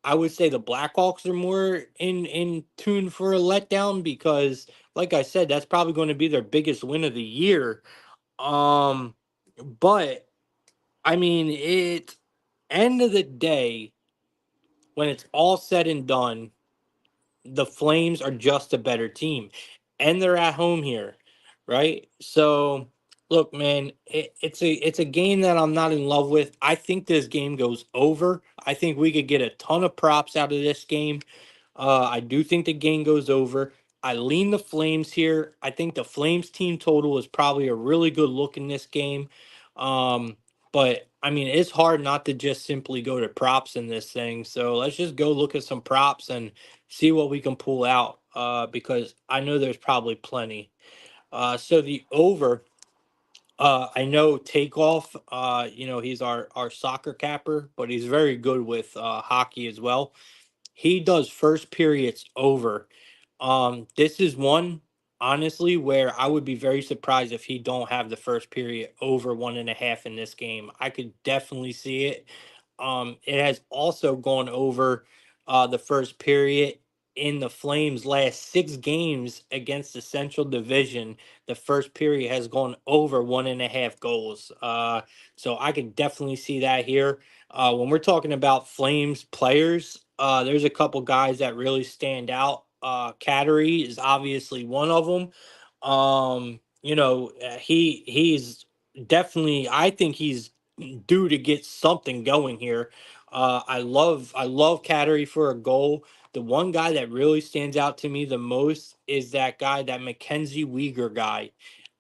the Blackhawks are more in tune for a letdown because like I said, that's probably going to be their biggest win of the year. Um but I mean, end of the day, when it's all said and done, the Flames are just a better team, and they're at home here, right? So, look, man, it's a game that I'm not in love with. I think this game goes over. I think we could get a ton of props out of this game. I do think the game goes over. I lean the Flames here. I think the Flames team total is probably a really good look in this game. Um, but I mean, it's hard not to just simply go to props in this thing. So let's just go look at some props and see what we can pull out. Because I know there's probably plenty. So the over. I know Takeoff. He's our soccer capper, but he's very good with hockey as well. He does first periods over. This is one honestly where I would be very surprised if he don't have the first period over 1.5 in this game. I could definitely see it. It has also gone over the first period in the Flames' last 6 games against the Central Division. The first period has gone over 1.5 goals. So I can definitely see that here. When we're talking about Flames players, there's a couple guys that really stand out. Cattery is obviously one of them. He's definitely. I think he's due to get something going here. I love Cattery for a goal. The one guy that really stands out to me the most is that guy, that Mackenzie Weegar guy.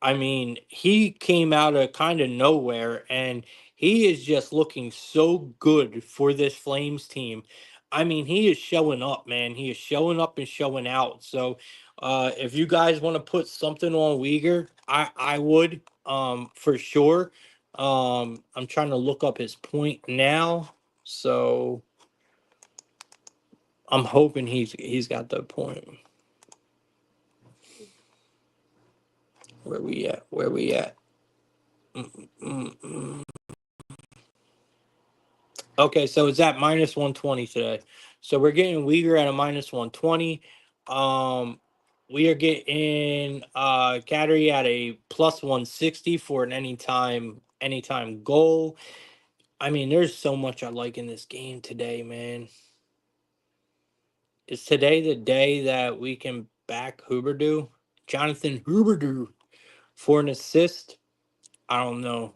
I mean, he came out of kind of nowhere and he is just looking so good for this Flames team. I mean, he is showing up, man. He is showing up and showing out. So, if you guys want to put something on Uyghur, I would, for sure. I'm trying to look up his point now, so I'm hoping he's got the point. Where we at? Where we at? Mm-mm-mm. Okay, so it's at minus 120 today. So we're getting Uyghur at a minus 120. Um, we are getting Cattery at a plus 160 for an anytime goal. I mean, there's so much I like in this game today, man. Is today the day that we can back Huberdeau? Jonathan Huberdeau for an assist? I don't know.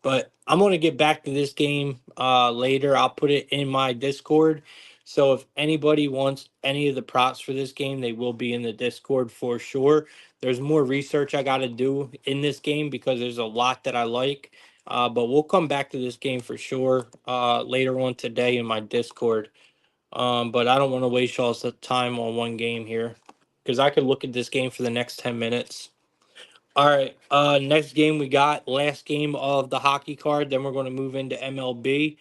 But I'm going to get back to this game later. I'll put it in my Discord. So if anybody wants any of the props for this game, they will be in the Discord for sure. There's more research I got to do in this game because there's a lot that I like. But we'll come back to this game for sure later on today in my Discord. But I don't want to waste y'all's time on one game here because I could look at this game for the next 10 minutes. All right. Next game we got last game of the hockey card. Then we're going to move into MLB.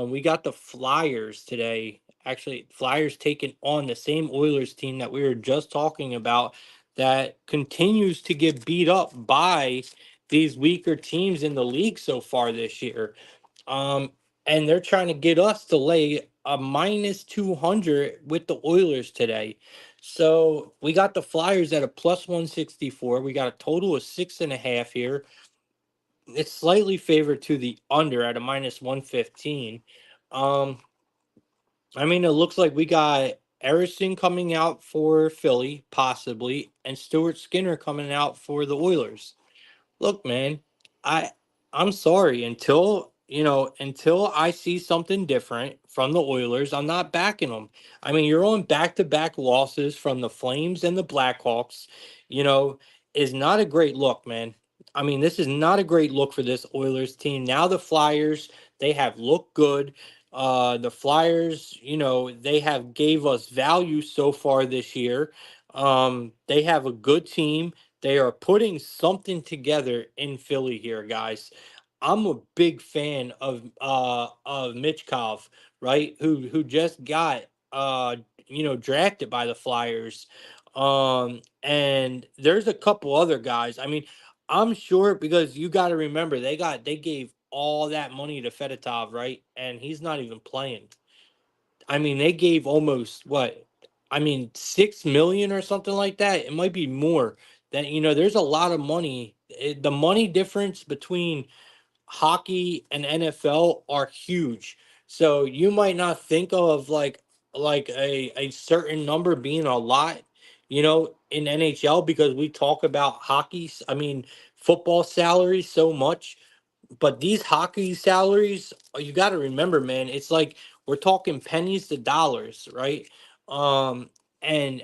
We got the Flyers today. Actually, Flyers taking on the same Oilers team that we were just talking about that continues to get beat up by these weaker teams in the league so far this year. Um, and they're trying to get us to lay a minus 200 with the Oilers today. So we got the Flyers at a plus 164. We got a total of 6.5 here. It's slightly favored to the under at a minus 115. Um, I mean, it looks like we got Harrison coming out for Philly, possibly, and Stuart Skinner coming out for the Oilers. Look, man, I I'm sorry until I see something different from the Oilers, I'm not backing them. I mean, you're on back-to-back losses from the Flames and the Blackhawks, you know, is not a great look, man. I mean, this is not a great look for this Oilers team. Now the Flyers, they have looked good. The Flyers, they have gave us value so far this year. They have a good team. They are putting something together in Philly here, guys. I'm a big fan of Mitchkov, right? Who just got drafted by the Flyers. And there's a couple other guys. I mean, I'm sure because you got to remember they gave all that money to Fedotov, right? And he's not even playing. I mean, they gave almost what? I mean, 6 million or something like that. It might be more. That there's a lot of money. The money difference between hockey and NFL are huge. So you might not think of like a certain number being a lot, in NHL because we talk about hockey. I mean, football salaries so much, but these hockey salaries, you got to remember, man, it's like we're talking pennies to dollars, right? Um, and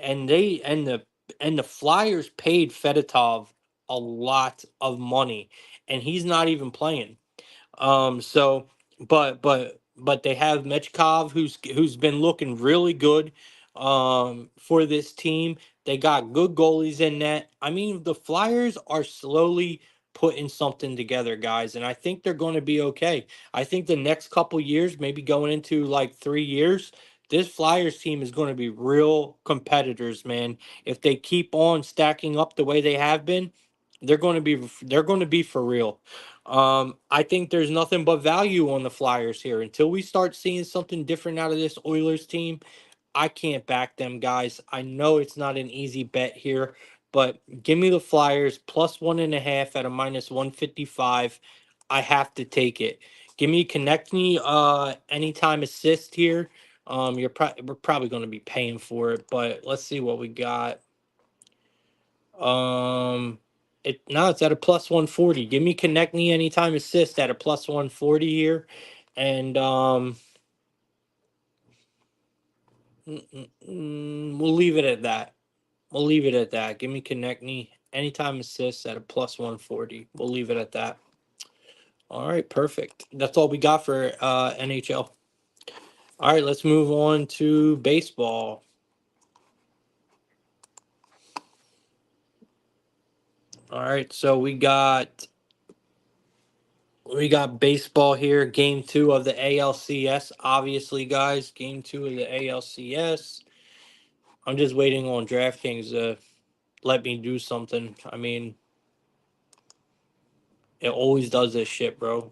and the Flyers paid Fedotov a lot of money, and he's not even playing. So, but they have Mechkov, who's been looking really good, for this team. They got good goalies in net. I mean, the Flyers are slowly putting something together, guys, and I think they're going to be okay. I think the next couple years, maybe going into like 3 years, this Flyers team is going to be real competitors, man. If they keep on stacking up the way they have been, they're going to be for real. I think there's nothing but value on the Flyers here until we start seeing something different out of this Oilers team. I can't back them, guys. I know it's not an easy bet here, but give me the Flyers plus 1.5 at a minus 155. I have to take it. Give me connect me anytime assist here. We're probably going to be paying for it, but let's see what we got. It's at a plus 140. Give me connect me anytime assist at a plus 140 here, and we'll leave it at that. We'll leave it at that. Give me connect me anytime assist at a plus 140. We'll leave it at that. All right, perfect. That's all we got for NHL. All right, let's move on to baseball. All right, so we got baseball here. Game 2 of the ALCS. Obviously, guys, game 2 of the ALCS. I'm just waiting on DraftKings to let me do something. I mean, it always does this shit, bro.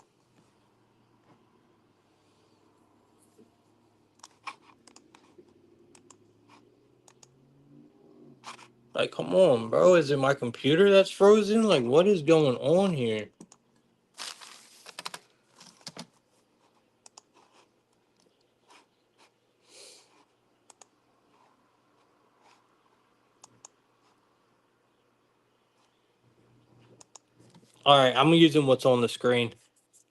Like, come on, bro. Is it my computer that's frozen? Like, what is going on here? All right, I'm using what's on the screen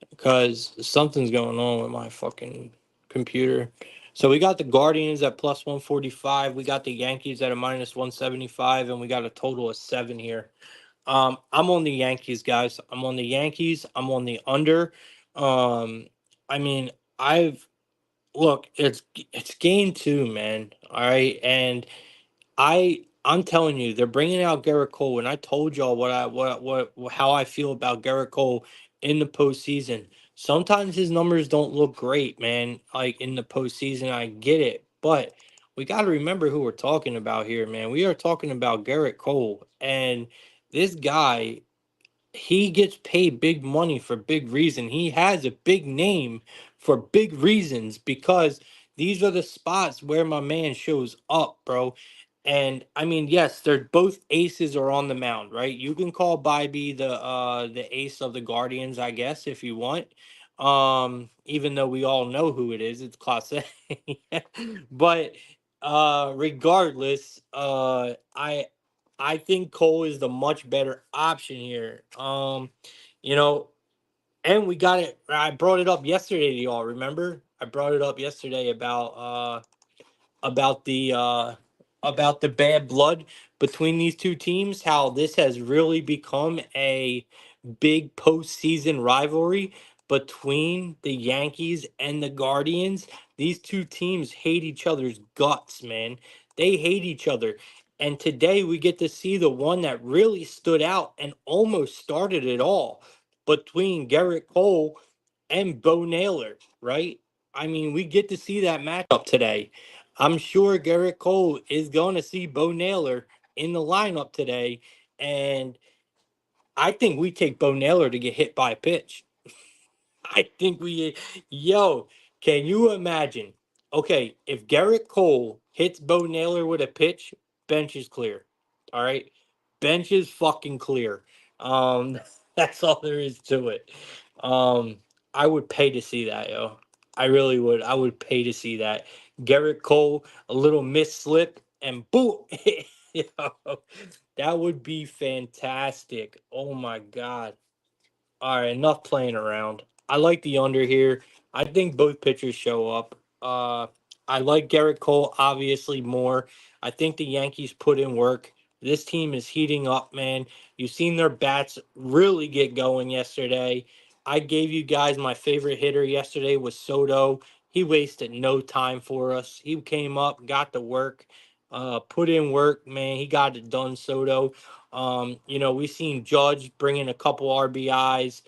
because something's going on with my fucking computer. So we got the Guardians at plus 145. We got the Yankees at a minus 175, and we got a total of 7 here. I'm on the Yankees, guys. I'm on the Yankees. I'm on the under. Um, I mean, I've look. It's game 2, man. All right, and I'm telling you, they're bringing out Garrett Cole, and I told y'all what how I feel about Garrett Cole in the postseason. Sometimes his numbers don't look great, man. Like in the postseason, I get it, but we got to remember who we're talking about here, man. We are talking about Garrett Cole, and this guy, he gets paid big money for big reason. He has a big name for big reasons because these are the spots where my man shows up, bro. And I mean, yes, they're both aces are on the mound, right? You can call Bybee the ace of the Guardians, I guess, if you want. Even though we all know who it is, it's Clase. But regardless, I think Cole is the much better option here. You know, and we got it. I brought it up yesterday to y'all. Remember, I brought it up yesterday about the about the bad blood between these two teams. How this has really become a big postseason rivalry between the Yankees and the Guardians. These two teams hate each other's guts, man. They hate each other. And today we get to see the one that really stood out and almost started it all between Garrett Cole and Bo Naylor, right? I mean, we get to see that matchup today. I'm sure Garrett Cole is going to see Bo Naylor in the lineup today. And I think we take Bo Naylor to get hit by a pitch. I think yo, can you imagine? Okay, if Garrett Cole hits Bo Naylor with a pitch, bench is clear. All right, bench is fucking clear. Um, that's all there is to it. Um, I would pay to see that, yo. I really would. I would pay to see that. Garrett Cole, a little misslip, and boom. Yo, that would be fantastic. Oh my god. All right, enough playing around. I like the under here. I think both pitchers show up. I like Garrett Cole obviously more. I think the Yankees put in work. This team is heating up, man. You've seen their bats really get going yesterday. I gave you guys my favorite hitter yesterday was Soto. He wasted no time for us. He came up, got to work, put in work, man. He got it done, Soto. We seen Judge bring in a couple RBIs.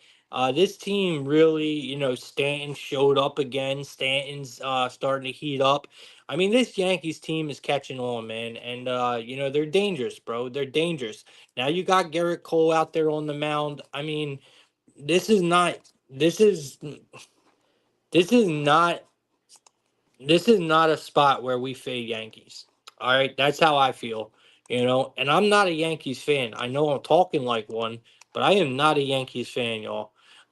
This team really, Stanton showed up again. Stanton's starting to heat up. I mean, this Yankees team is catching on, man, and they're dangerous, bro. They're dangerous. Now you got Garrett Cole out there on the mound. I mean, this is not. This is. This is not this is not a spot where we fade Yankees. All right, that's how I feel, And I'm not a Yankees fan. I know I'm talking like one, but I am not a Yankees fan, y'all.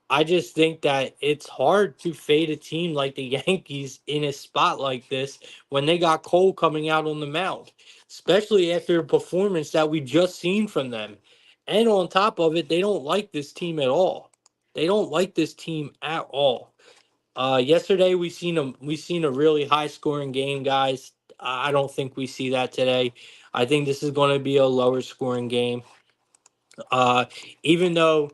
I just think that it's hard to fade a team like the Yankees in a spot like this when they got Cole coming out on the mound, especially after a performance that we just seen from them. And on top of it, they don't like this team at all. They don't like this team at all. Yesterday we seen a really high scoring game, guys. I don't think we see that today. I think this is going to be a lower scoring game. Uh, Even though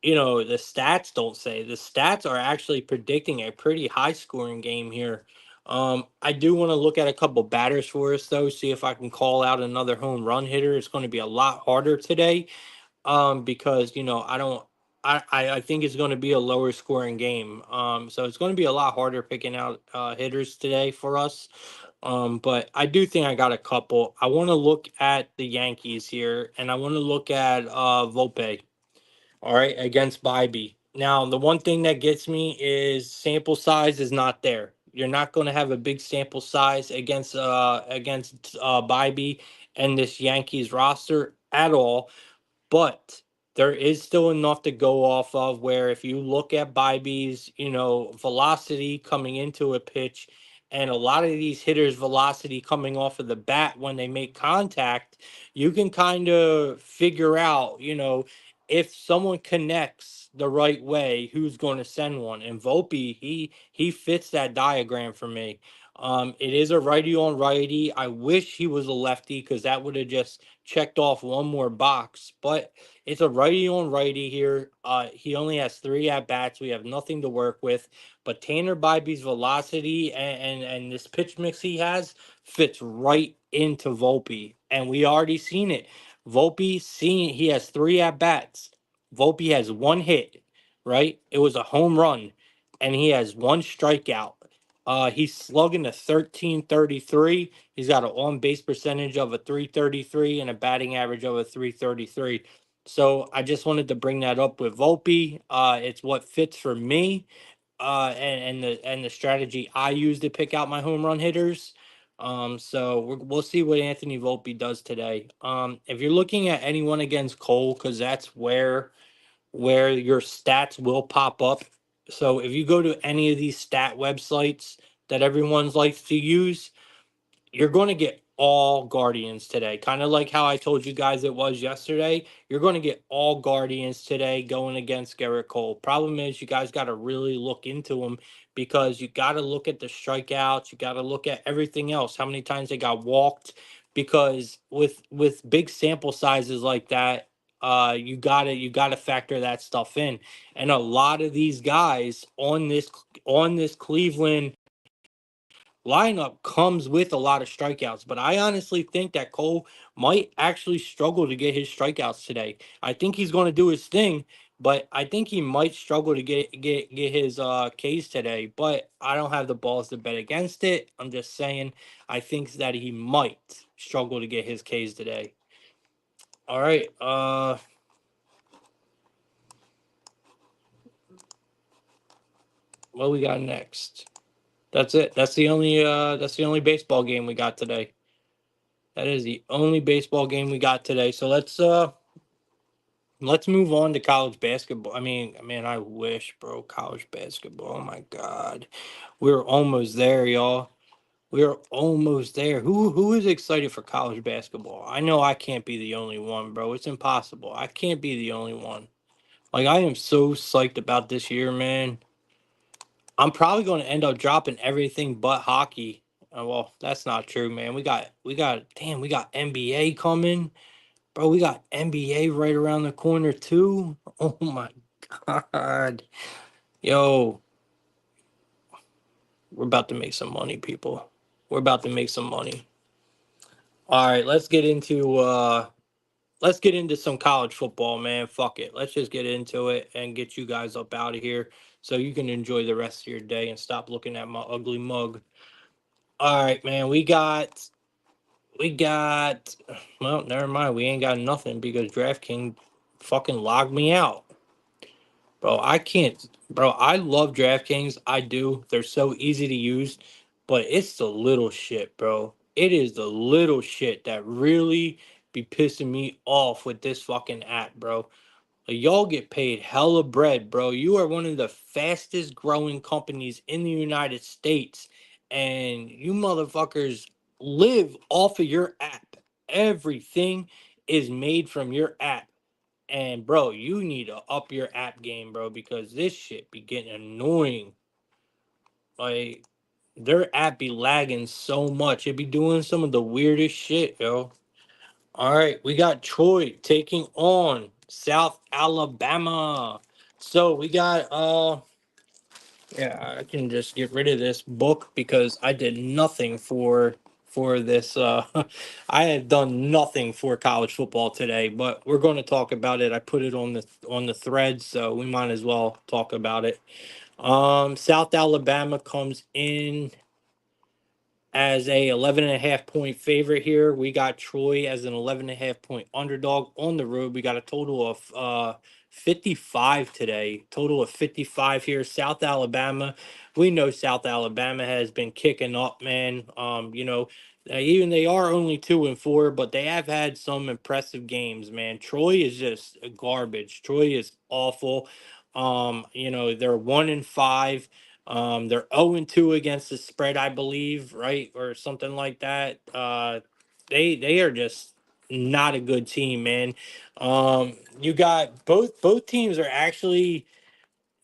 the stats don't say the stats are actually predicting a pretty high scoring game here. I do want to look at a couple batters for us though, see if I can call out another home run hitter. It's going to be a lot harder today because I don't. I think it's going to be a lower scoring game. So it's going to be a lot harder picking out hitters today for us. But I do think I got a couple. I want to look at the Yankees here, and I want to look at Volpe. All right, against Bybee. Now, the one thing that gets me is sample size is not there. You're not going to have a big sample size against Bybee and this Yankees roster at all. But there is still enough to go off of where if you look at Bybee's, velocity coming into a pitch and a lot of these hitters' velocity coming off of the bat when they make contact, you can kind of figure out, if someone connects the right way, who's going to send one. And Volpe, he fits that diagram for me. It is a righty on righty. I wish he was a lefty because that would have just checked off one more box, but it's a righty on righty here. He only has three at bats. We have nothing to work with, but Tanner Bybee's velocity and this pitch mix he has fits right into Volpe, and we already seen it. He has three at bats. Volpe has one hit, right? It was a home run, and he has one strikeout. He's slugging a 1333. He's got an on base percentage of a 333 and a batting average of a 333. So I just wanted to bring that up with Volpe. It's what fits for me, and the strategy I use to pick out my home run hitters. So we'll see what Anthony Volpe does today. If you're looking at anyone against Cole, because that's where your stats will pop up. So if you go to any of these stat websites that everyone likes to use, you're going to get all Guardians today. Kind of like how I told you guys it was yesterday. You're going to get all Guardians today going against Garrett Cole. Problem is, you guys got to really look into them because you got to look at the strikeouts. You got to look at everything else. How many times they got walked? Because with big sample sizes like that, you gotta factor that stuff in. And a lot of these guys on this Cleveland lineup comes with a lot of strikeouts, but I honestly think that Cole might actually struggle to get his strikeouts today. I think he's going to do his thing, but I think he might struggle to get his Ks today. But I don't have the balls to bet against it. I'm just saying I think that he might struggle to get his Ks today. All right. What we got next? That's it. That's the only baseball game we got today. That is the only baseball game we got today. So let's move on to college basketball. I mean, man, I wish, bro, college basketball. Oh my God. We're almost there, y'all. We're almost there. Who is excited for college basketball? I know I can't be the only one, bro. It's impossible. I can't be the only one. Like I am so psyched about this year, man. I'm probably going to end up dropping everything but hockey. Well, that's not true, man. We got NBA coming. Bro, we got NBA right around the corner too. Oh my god. Yo, we're about to make some money, people. We're about to make some money. All right, let's get into some college football, man. Fuck it. Let's just get into it and get you guys up out of here so you can enjoy the rest of your day and stop looking at my ugly mug. All right, man. We got well, never mind. We ain't got nothing because DraftKings fucking logged me out. Bro, I can't. Bro, I love DraftKings. I do. They're so easy to use, but it's the little shit, bro. It is the little shit that really be pissing me off with this fucking app, bro. Like, y'all get paid hella bread, bro. You are one of the fastest growing companies in the United States, and you motherfuckers live off of your app. Everything is made from your app. And bro, you need to up your app game, bro, because this shit be getting annoying. Like their app be lagging so much. It be doing some of the weirdest shit, yo. All right, we got Troy taking on South Alabama. So we got yeah, I can just get rid of this book because I did nothing for this I have done nothing for college football today, but we're going to talk about it. I put it on the thread, so we might as well talk about it. South Alabama comes in as a 11.5 point favorite here. We got Troy as an 11.5 point underdog on the road. We got a total of 55 today. Total of 55 here. South Alabama. We know South Alabama has been kicking up, man. Even they are only 2-4, but they have had some impressive games, man. Troy is just garbage. Troy is awful. They're 1-5. They're 0-2 against the spread, I believe, right? Or something like that. They are just not a good team, man. You got both teams are actually,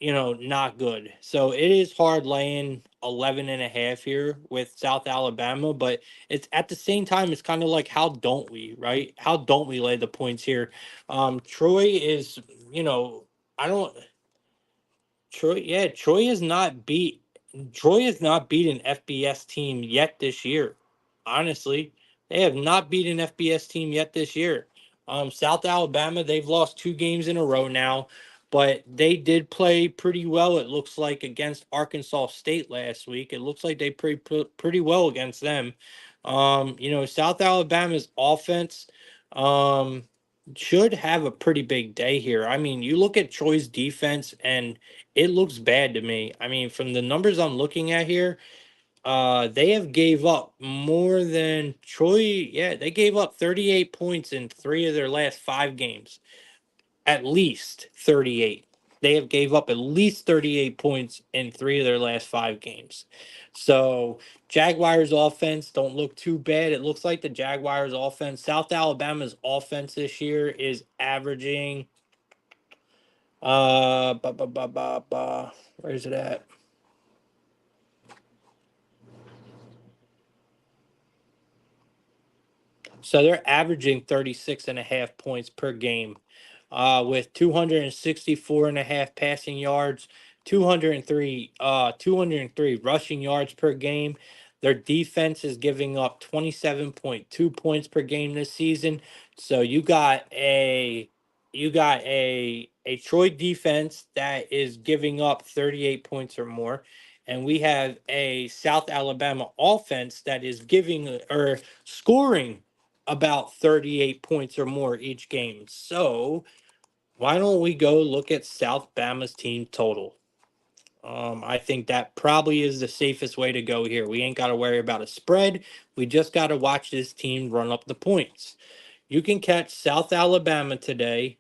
not good. So it is hard laying 11.5 here with South Alabama, but it's at the same time, it's kind of like, how don't we, right? How don't we lay the points here? Troy is, I don't. Troy has not beat Troy has not beat an FBS team yet this year. Honestly, they have not beat an FBS team yet this year. South Alabama, they've lost 2 games in a row now, but they did play pretty well. It looks like against Arkansas State last week. It looks like they played pretty well against them. South Alabama's offense. Um, should have a pretty big day here. I mean, you look at Troy's defense and it looks bad to me. I mean, from the numbers I'm looking at here, they have gave up more than Troy. Yeah, they gave up 38 points in 3 of their last 5 games. At least 38. They have gave up at least 38 points in 3 of their last 5 games. So Jaguars offense don't look too bad. It looks like the Jaguars offense, South Alabama's offense this year is averaging where's it at? So they're averaging 36.5 points per game, with 264.5 passing yards, 203 rushing yards per game. Their defense is giving up 27.2 points per game this season. So you got a Troy defense that is giving up 38 points or more. And we have a South Alabama offense that is giving or scoring about 38 points or more each game. So why don't we go look at South Bama's team total? I think that probably is the safest way to go here. We ain't got to worry about a spread. We just got to watch this team run up the points. You can catch South Alabama today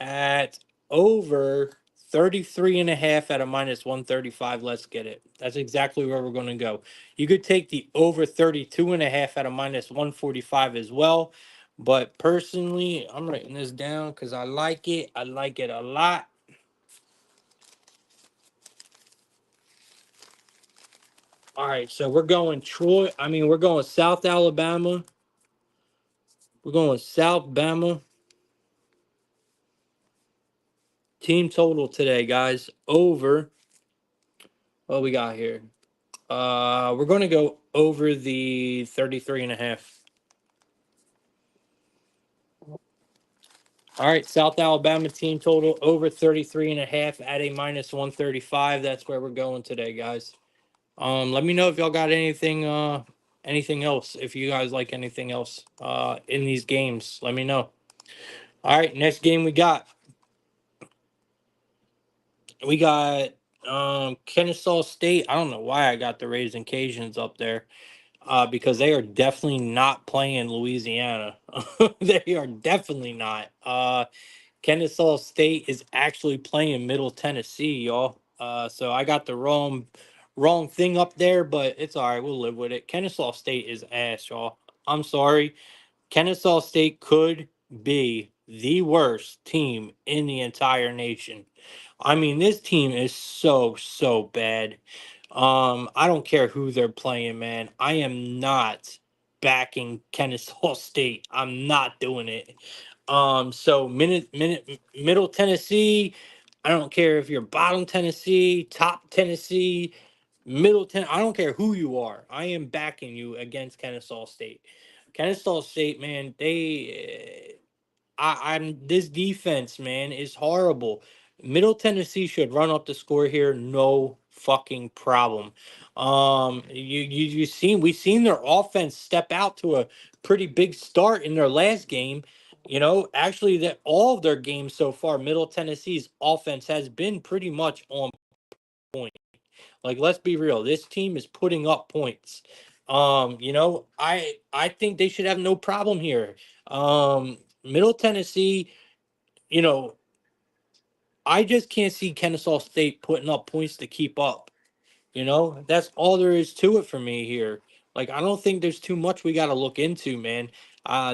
at over 33.5 at a minus 135. Let's get it. That's exactly where we're going to go. You could take the over 32.5 at a minus 145 as well. But personally, I'm writing this down because I like it. I like it a lot. All right, so we're going Troy. We're going South Alabama. We're going South Bama. Team total today, guys. Over. What we got here? We're going to go over the 33.5. All right, South Alabama team total over 33.5 at a minus 135. That's where we're going today, guys. Let me know if y'all got anything else. If you guys like anything else in these games, let me know. All right, next game we got Kennesaw State. I don't know why I got the Raising Cajuns up there. Because they are definitely not playing Louisiana. They are definitely not. Kennesaw State is actually playing Middle Tennessee, y'all. So I got the wrong thing up there, but it's all right. We'll live with it. Kennesaw State is ass, y'all. I'm sorry. Kennesaw State could be the worst team in the entire nation. This team is so bad. I don't care who they're playing, man. I am not backing Kennesaw State. I'm not doing it. So Middle Tennessee. I don't care if you're bottom Tennessee, top Tennessee, Middle Ten. I don't care who you are. I am backing you against Kennesaw State. Kennesaw State, man. I'm this defense, man, is horrible. Middle Tennessee should run up the score here, no fucking problem. We've seen their offense step out to a pretty big start in their last game. Actually, that all of their games so far, Middle Tennessee's offense has been pretty much on point. Like, let's be real, this team is putting up points. I think they should have no problem here. Middle Tennessee, you know, I just can't see Kennesaw State putting up points to keep up. That's all there is to it for me here. Like, I don't think there's too much we got to look into, man.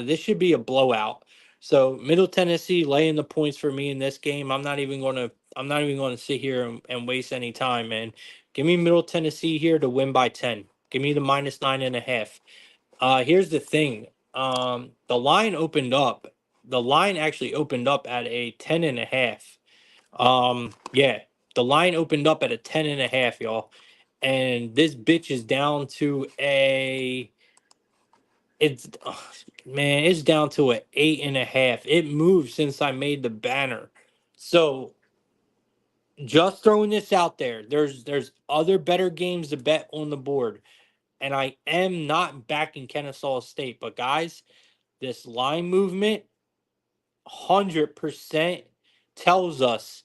This should be a blowout. So Middle Tennessee laying the points for me in this game. I'm not even gonna sit here and waste any time, man. Give me Middle Tennessee here to win by 10. Give me the -9.5. Here's the thing. The line opened up. The line actually opened up at a 10.5. Yeah, the line opened up at a 10.5, y'all. And this bitch is down to it's down to a 8.5. It moved since I made the banner. So just throwing this out there, there's other better games to bet on the board. And I am not backing Kennesaw State. But guys, this line movement 100% tells us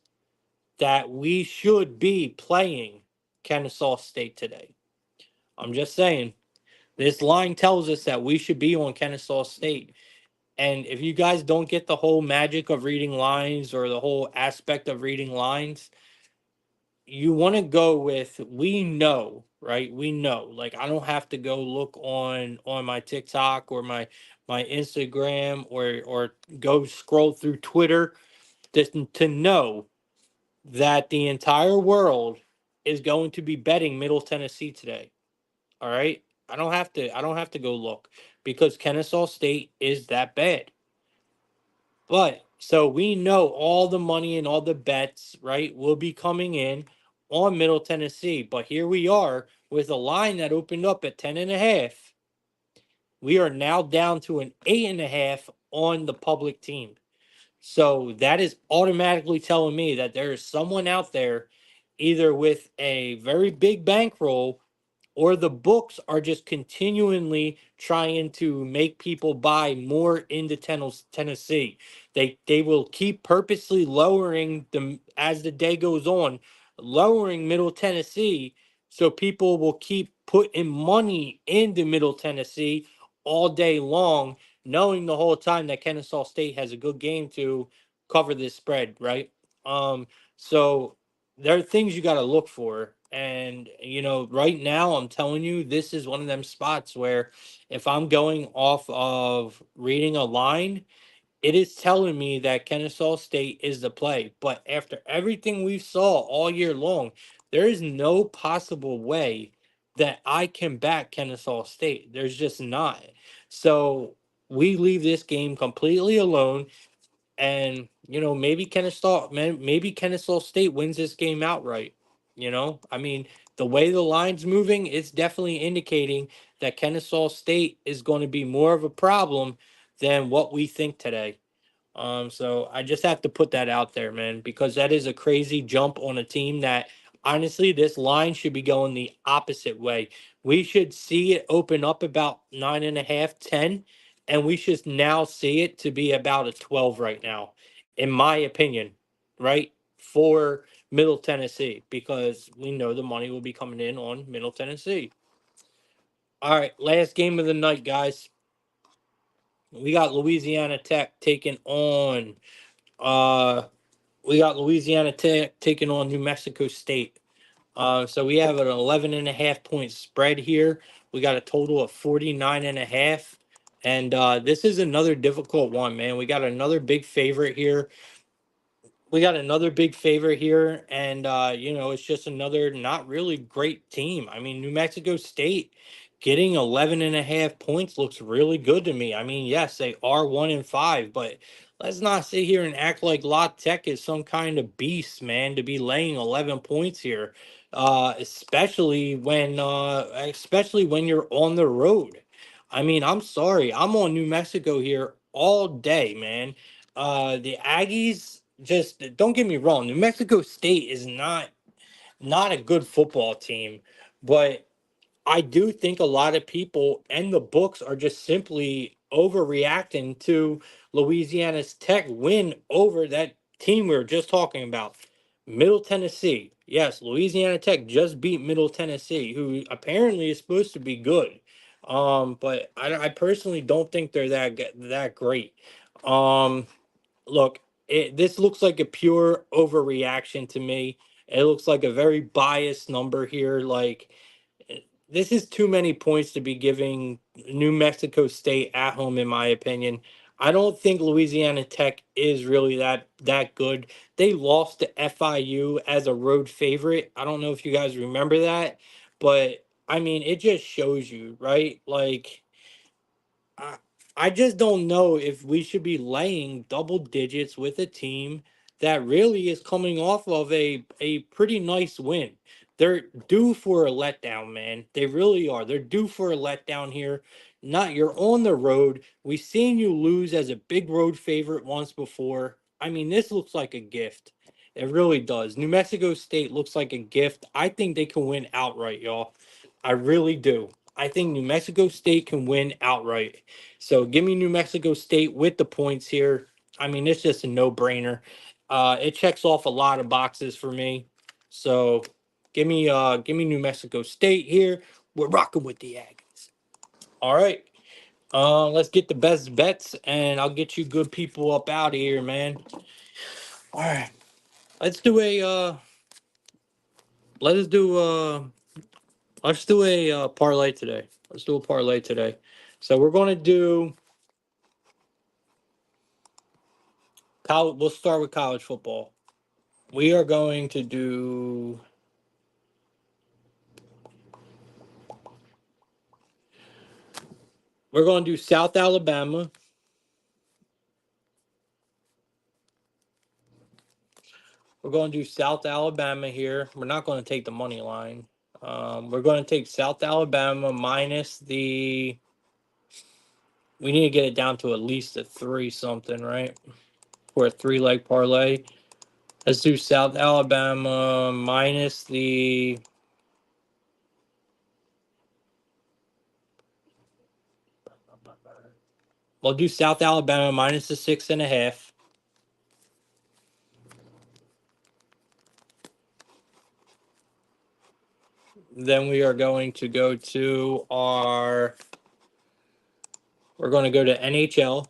that we should be playing Kennesaw State today. I'm just saying, this line tells us that we should be on Kennesaw State. And if you guys don't get the whole magic of reading lines or the whole aspect of reading lines, you want to go with we know, right? We know. Like, I don't have to go look on my TikTok or my Instagram or go scroll through Twitter just to know that the entire world is going to be betting Middle Tennessee today. All right? I don't have to go look because Kennesaw State is that bad. But so we know all the money and all the bets, right, will be coming in on Middle Tennessee. But here we are with a line that opened up at 10.5. We are now down to an 8.5 on the public team. So that is automatically telling me that there is someone out there either with a very big bankroll or the books are just continually trying to make people buy more into Tennessee. They will keep purposely lowering them as the day goes on, lowering Middle Tennessee, so people will keep putting money into Middle Tennessee all day long, knowing the whole time that Kennesaw State has a good game to cover this spread, right? So there are things you got to look for. And, right now, I'm telling you, this is one of them spots where if I'm going off of reading a line, it is telling me that Kennesaw State is the play. But after everything we saw all year long, there is no possible way that I can back Kennesaw State. There's just not. So we leave this game completely alone, and maybe Kennesaw State wins this game outright. I mean, the way the line's moving, it's definitely indicating that Kennesaw State is going to be more of a problem than what we think today. So I just have to put that out there, man, because that is a crazy jump on a team that honestly, this line should be going the opposite way. We should see it open up about 9.5, 10, and we should now see it to be about a 12 right now, in my opinion, right? For Middle Tennessee, because we know the money will be coming in on Middle Tennessee. All right, last game of the night, guys. We got Louisiana Tech taking on uh we got Louisiana Tech taking on New Mexico State. So we have an 11.5 point spread here. We got a total of 49.5. And this is another difficult one, man. We got another big favorite here, and it's just another not really great team. I mean, New Mexico State getting 11.5 points looks really good to me. I mean, yes, they are 1-5, but let's not sit here and act like La Tech is some kind of beast, man, to be laying 11 points here. Especially when you're on the road. I mean, I'm sorry, I'm on New Mexico here all day, man. The Aggies, just don't get me wrong, New Mexico State is not a good football team, but I do think a lot of people and the books are just simply overreacting to Louisiana's Tech win over that team we were just talking about, Middle Tennessee. Yes, Louisiana Tech just beat Middle Tennessee, who apparently is supposed to be good. But I personally don't think they're that great. Um, Look, this looks like a pure overreaction to me. It looks like a very biased number here. Like, this is too many points to be giving New Mexico State at home, in my opinion. I don't think Louisiana Tech is really that good. They lost to FIU as a road favorite. I don't know if you guys remember that, but I mean, it just shows you, right? Like, I I just don't know if we should be laying double digits with a team that really is coming off of a pretty nice win. They're due for a letdown, man. They really are. They're due for a letdown here. Not You're on the road. We've seen you lose as a big road favorite once before. I mean, this looks like a gift. It really does. New Mexico State looks like a gift. I think they can win outright, y'all. I really do. I think New Mexico State can win outright. So give me New Mexico State with the points here. I mean, it's just a no-brainer. It checks off a lot of boxes for me. So give me New Mexico State here. We're rocking with the Aggies. All right. Let's get the best bets, and I'll get you good people up out of here, man. All right. Let's do a let us do let's do a parlay today. Let's do a parlay today. So we're going to do we'll start with college football. We are going to do we're going to do South Alabama. We're going to do South Alabama here. We're not going to take the money line. We're going to take South Alabama minus the. We need to get it down to at least a 3 something, right? For a 3-leg parlay. Let's do South Alabama minus the. We'll do South Alabama minus the 6.5. Then we are going to go to our. We're going to go to NHL.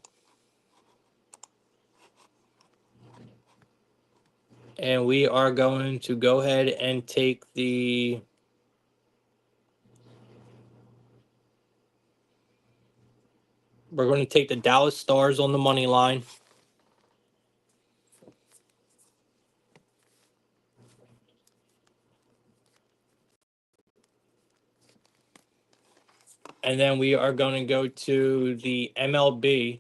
And we are going to go ahead and take the. We're going to take the Dallas Stars on the money line. And then we are going to go to the MLB.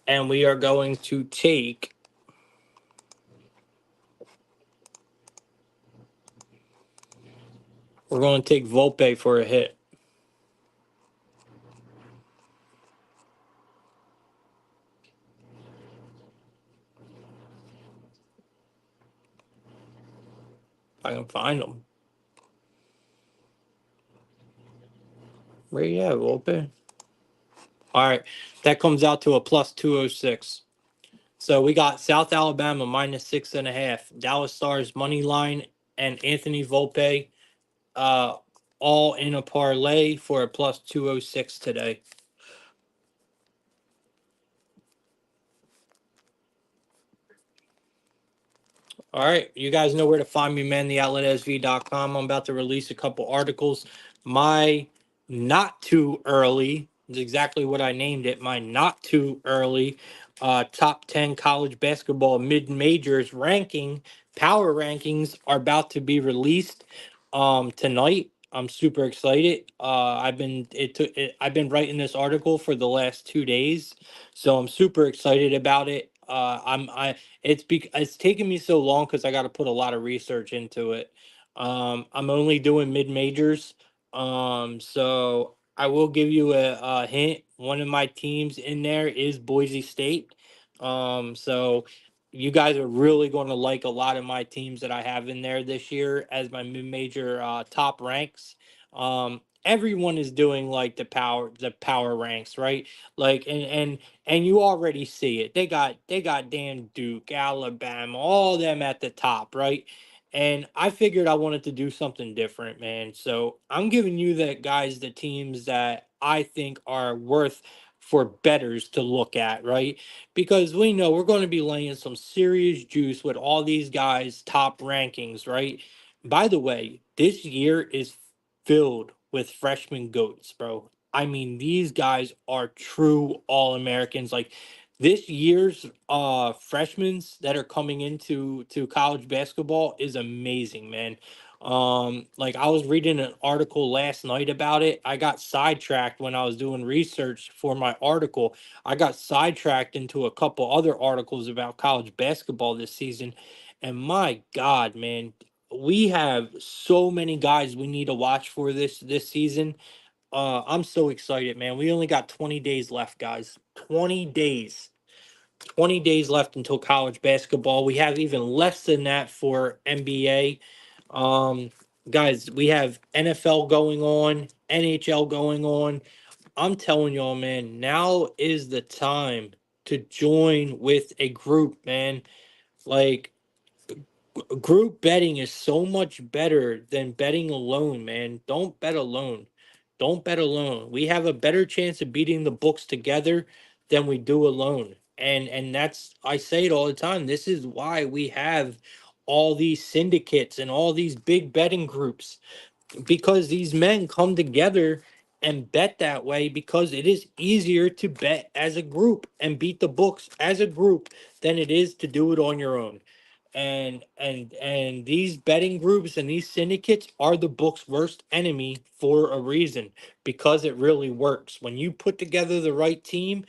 And we are going to take Volpe for a hit. If I can find him. Where you at, Volpe? All right. That comes out to a plus 206. So we got South Alabama minus 6.5, Dallas Stars money line, and Anthony Volpe, uh, all in a parlay for a plus 206 today. All right, you guys know where to find me, man. TheOutletSV.com. I'm about to release a couple articles. My not too early is exactly what I named it. My not too early top 10 college basketball mid majors ranking, power rankings are about to be released tonight. I'm super excited. I've been writing this article for the last 2 days, so I'm super excited about it. It's taken me so long because I got to put a lot of research into it. I'm only doing mid majors, so I will give you a hint. One of my teams in there is Boise State. So you guys are really going to like a lot of my teams that I have in there this year as my mid major top ranks. Everyone is doing like the power ranks, right? Like and you already see it. They got damn Duke, Alabama, all them at the top, right? And I figured I wanted to do something different, man. So I'm giving you the teams that I think are worth for betters to look at, right? Because we know we're going to be laying some serious juice with all these guys' top rankings, right? By the way, this year is filled with freshman goats, bro. I mean, these guys are true All Americans. Like this year's freshmen that are coming into college basketball is amazing, man. Like I was reading an article last night about it. I got sidetracked when I was doing research for my article. I got sidetracked into a couple other articles about college basketball this season. And my God, man, we have so many guys we need to watch for this season. I'm so excited, man. We only got 20 days left, guys. 20 days. 20 days left until college basketball. We have even less than that for NBA. Um, Guys, we have NFL going on, NHL going on. I'm telling y'all, man, now is the time to join with a group, man. Like group betting is so much better than betting alone, man. Don't bet alone. Don't bet alone. We have a better chance of beating the books together than we do alone. And that's I say it all the time. This is why we have all these syndicates and all these big betting groups because these men come together and bet that way because it is easier to bet as a group and beat the books as a group than it is to do it on your own. And these betting groups and these syndicates are the book's worst enemy for a reason because it really works. When you put together the right team,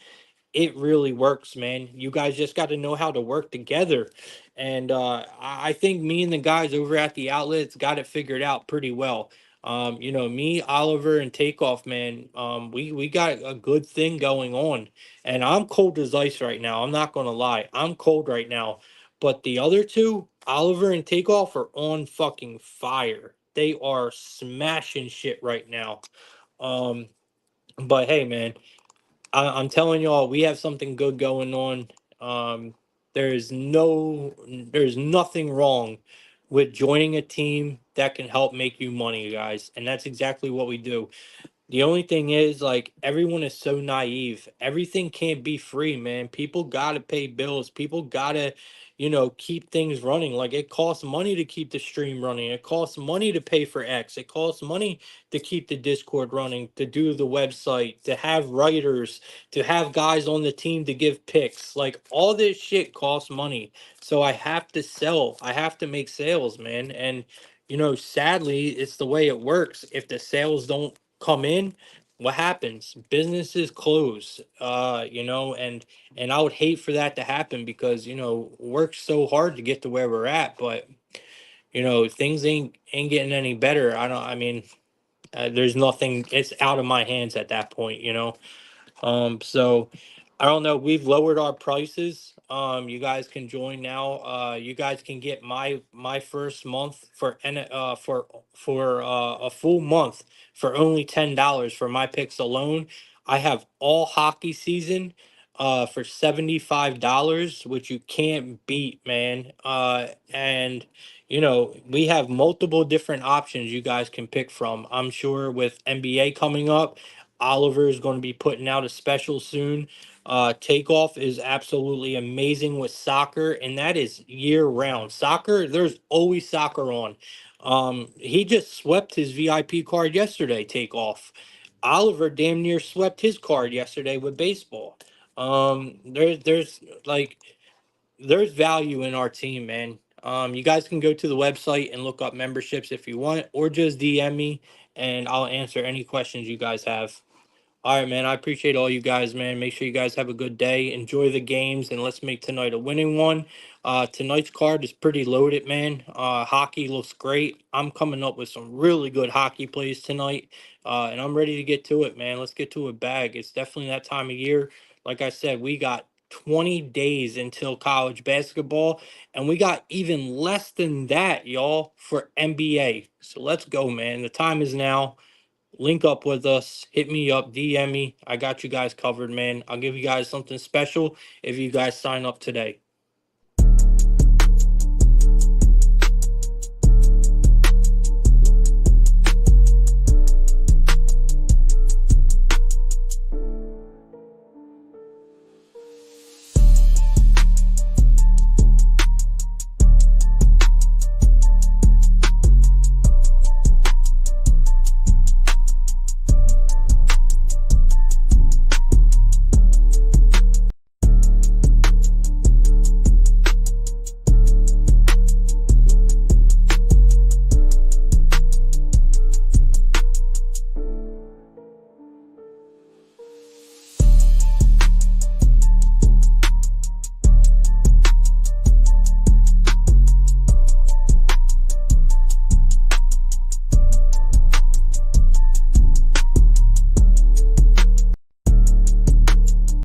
it really works, man. You guys just got to know how to work together. And I think me and the guys over at the outlets got it figured out pretty well. Me, Oliver, and Takeoff, man, we got a good thing going on. And I'm cold as ice right now. I'm not gonna lie. I'm cold right now. But the other two, Oliver and Takeoff, are on fucking fire. They are smashing shit right now. Um, but hey, man, I'm telling y'all, we have something good going on. Um, there's nothing wrong with joining a team that can help make you money, guys, and that's exactly what we do. The only thing is, like, everyone is so naive. Everything can't be free, man. People gotta pay bills. People gotta, keep things running. Like, it costs money to keep the stream running. It costs money to pay for X. It costs money to keep the Discord running, to do the website, to have writers, to have guys on the team to give picks. Like, all this shit costs money. So I have to sell. I have to make sales, man. And sadly, it's the way it works. If the sales don't come in, what happens? Businesses close. And I would hate for that to happen because worked so hard to get to where we're at, but things ain't getting any better. I mean, there's nothing. It's out of my hands at that point. So I don't know. We've lowered our prices. You guys can join now. You guys can get my first month for a full month for only $10 for my picks alone. I have all hockey season for $75, which you can't beat, man. And we have multiple different options you guys can pick from. I'm sure with NBA coming up, Oliver is going to be putting out a special soon. Takeoff is absolutely amazing with soccer, and that is year round. Soccer, there's always soccer on. He just swept his VIP card yesterday. Takeoff. Oliver damn near swept his card yesterday with baseball. There's like there's value in our team, man. You guys can go to the website and look up memberships if you want, or just DM me and I'll answer any questions you guys have. All right, man. I appreciate all you guys, man. Make sure you guys have a good day. Enjoy the games, and let's make tonight a winning one. Tonight's card is pretty loaded, man. Hockey looks great. I'm coming up with some really good hockey plays tonight, and I'm ready to get to it, man. Let's get to a bag. It's definitely that time of year. Like I said, we got 20 days until college basketball, and we got even less than that, y'all, for NBA. So let's go, man. The time is now. Link up with us, hit me up, DM me. I got you guys covered, man. I'll give you guys something special if you guys sign up today.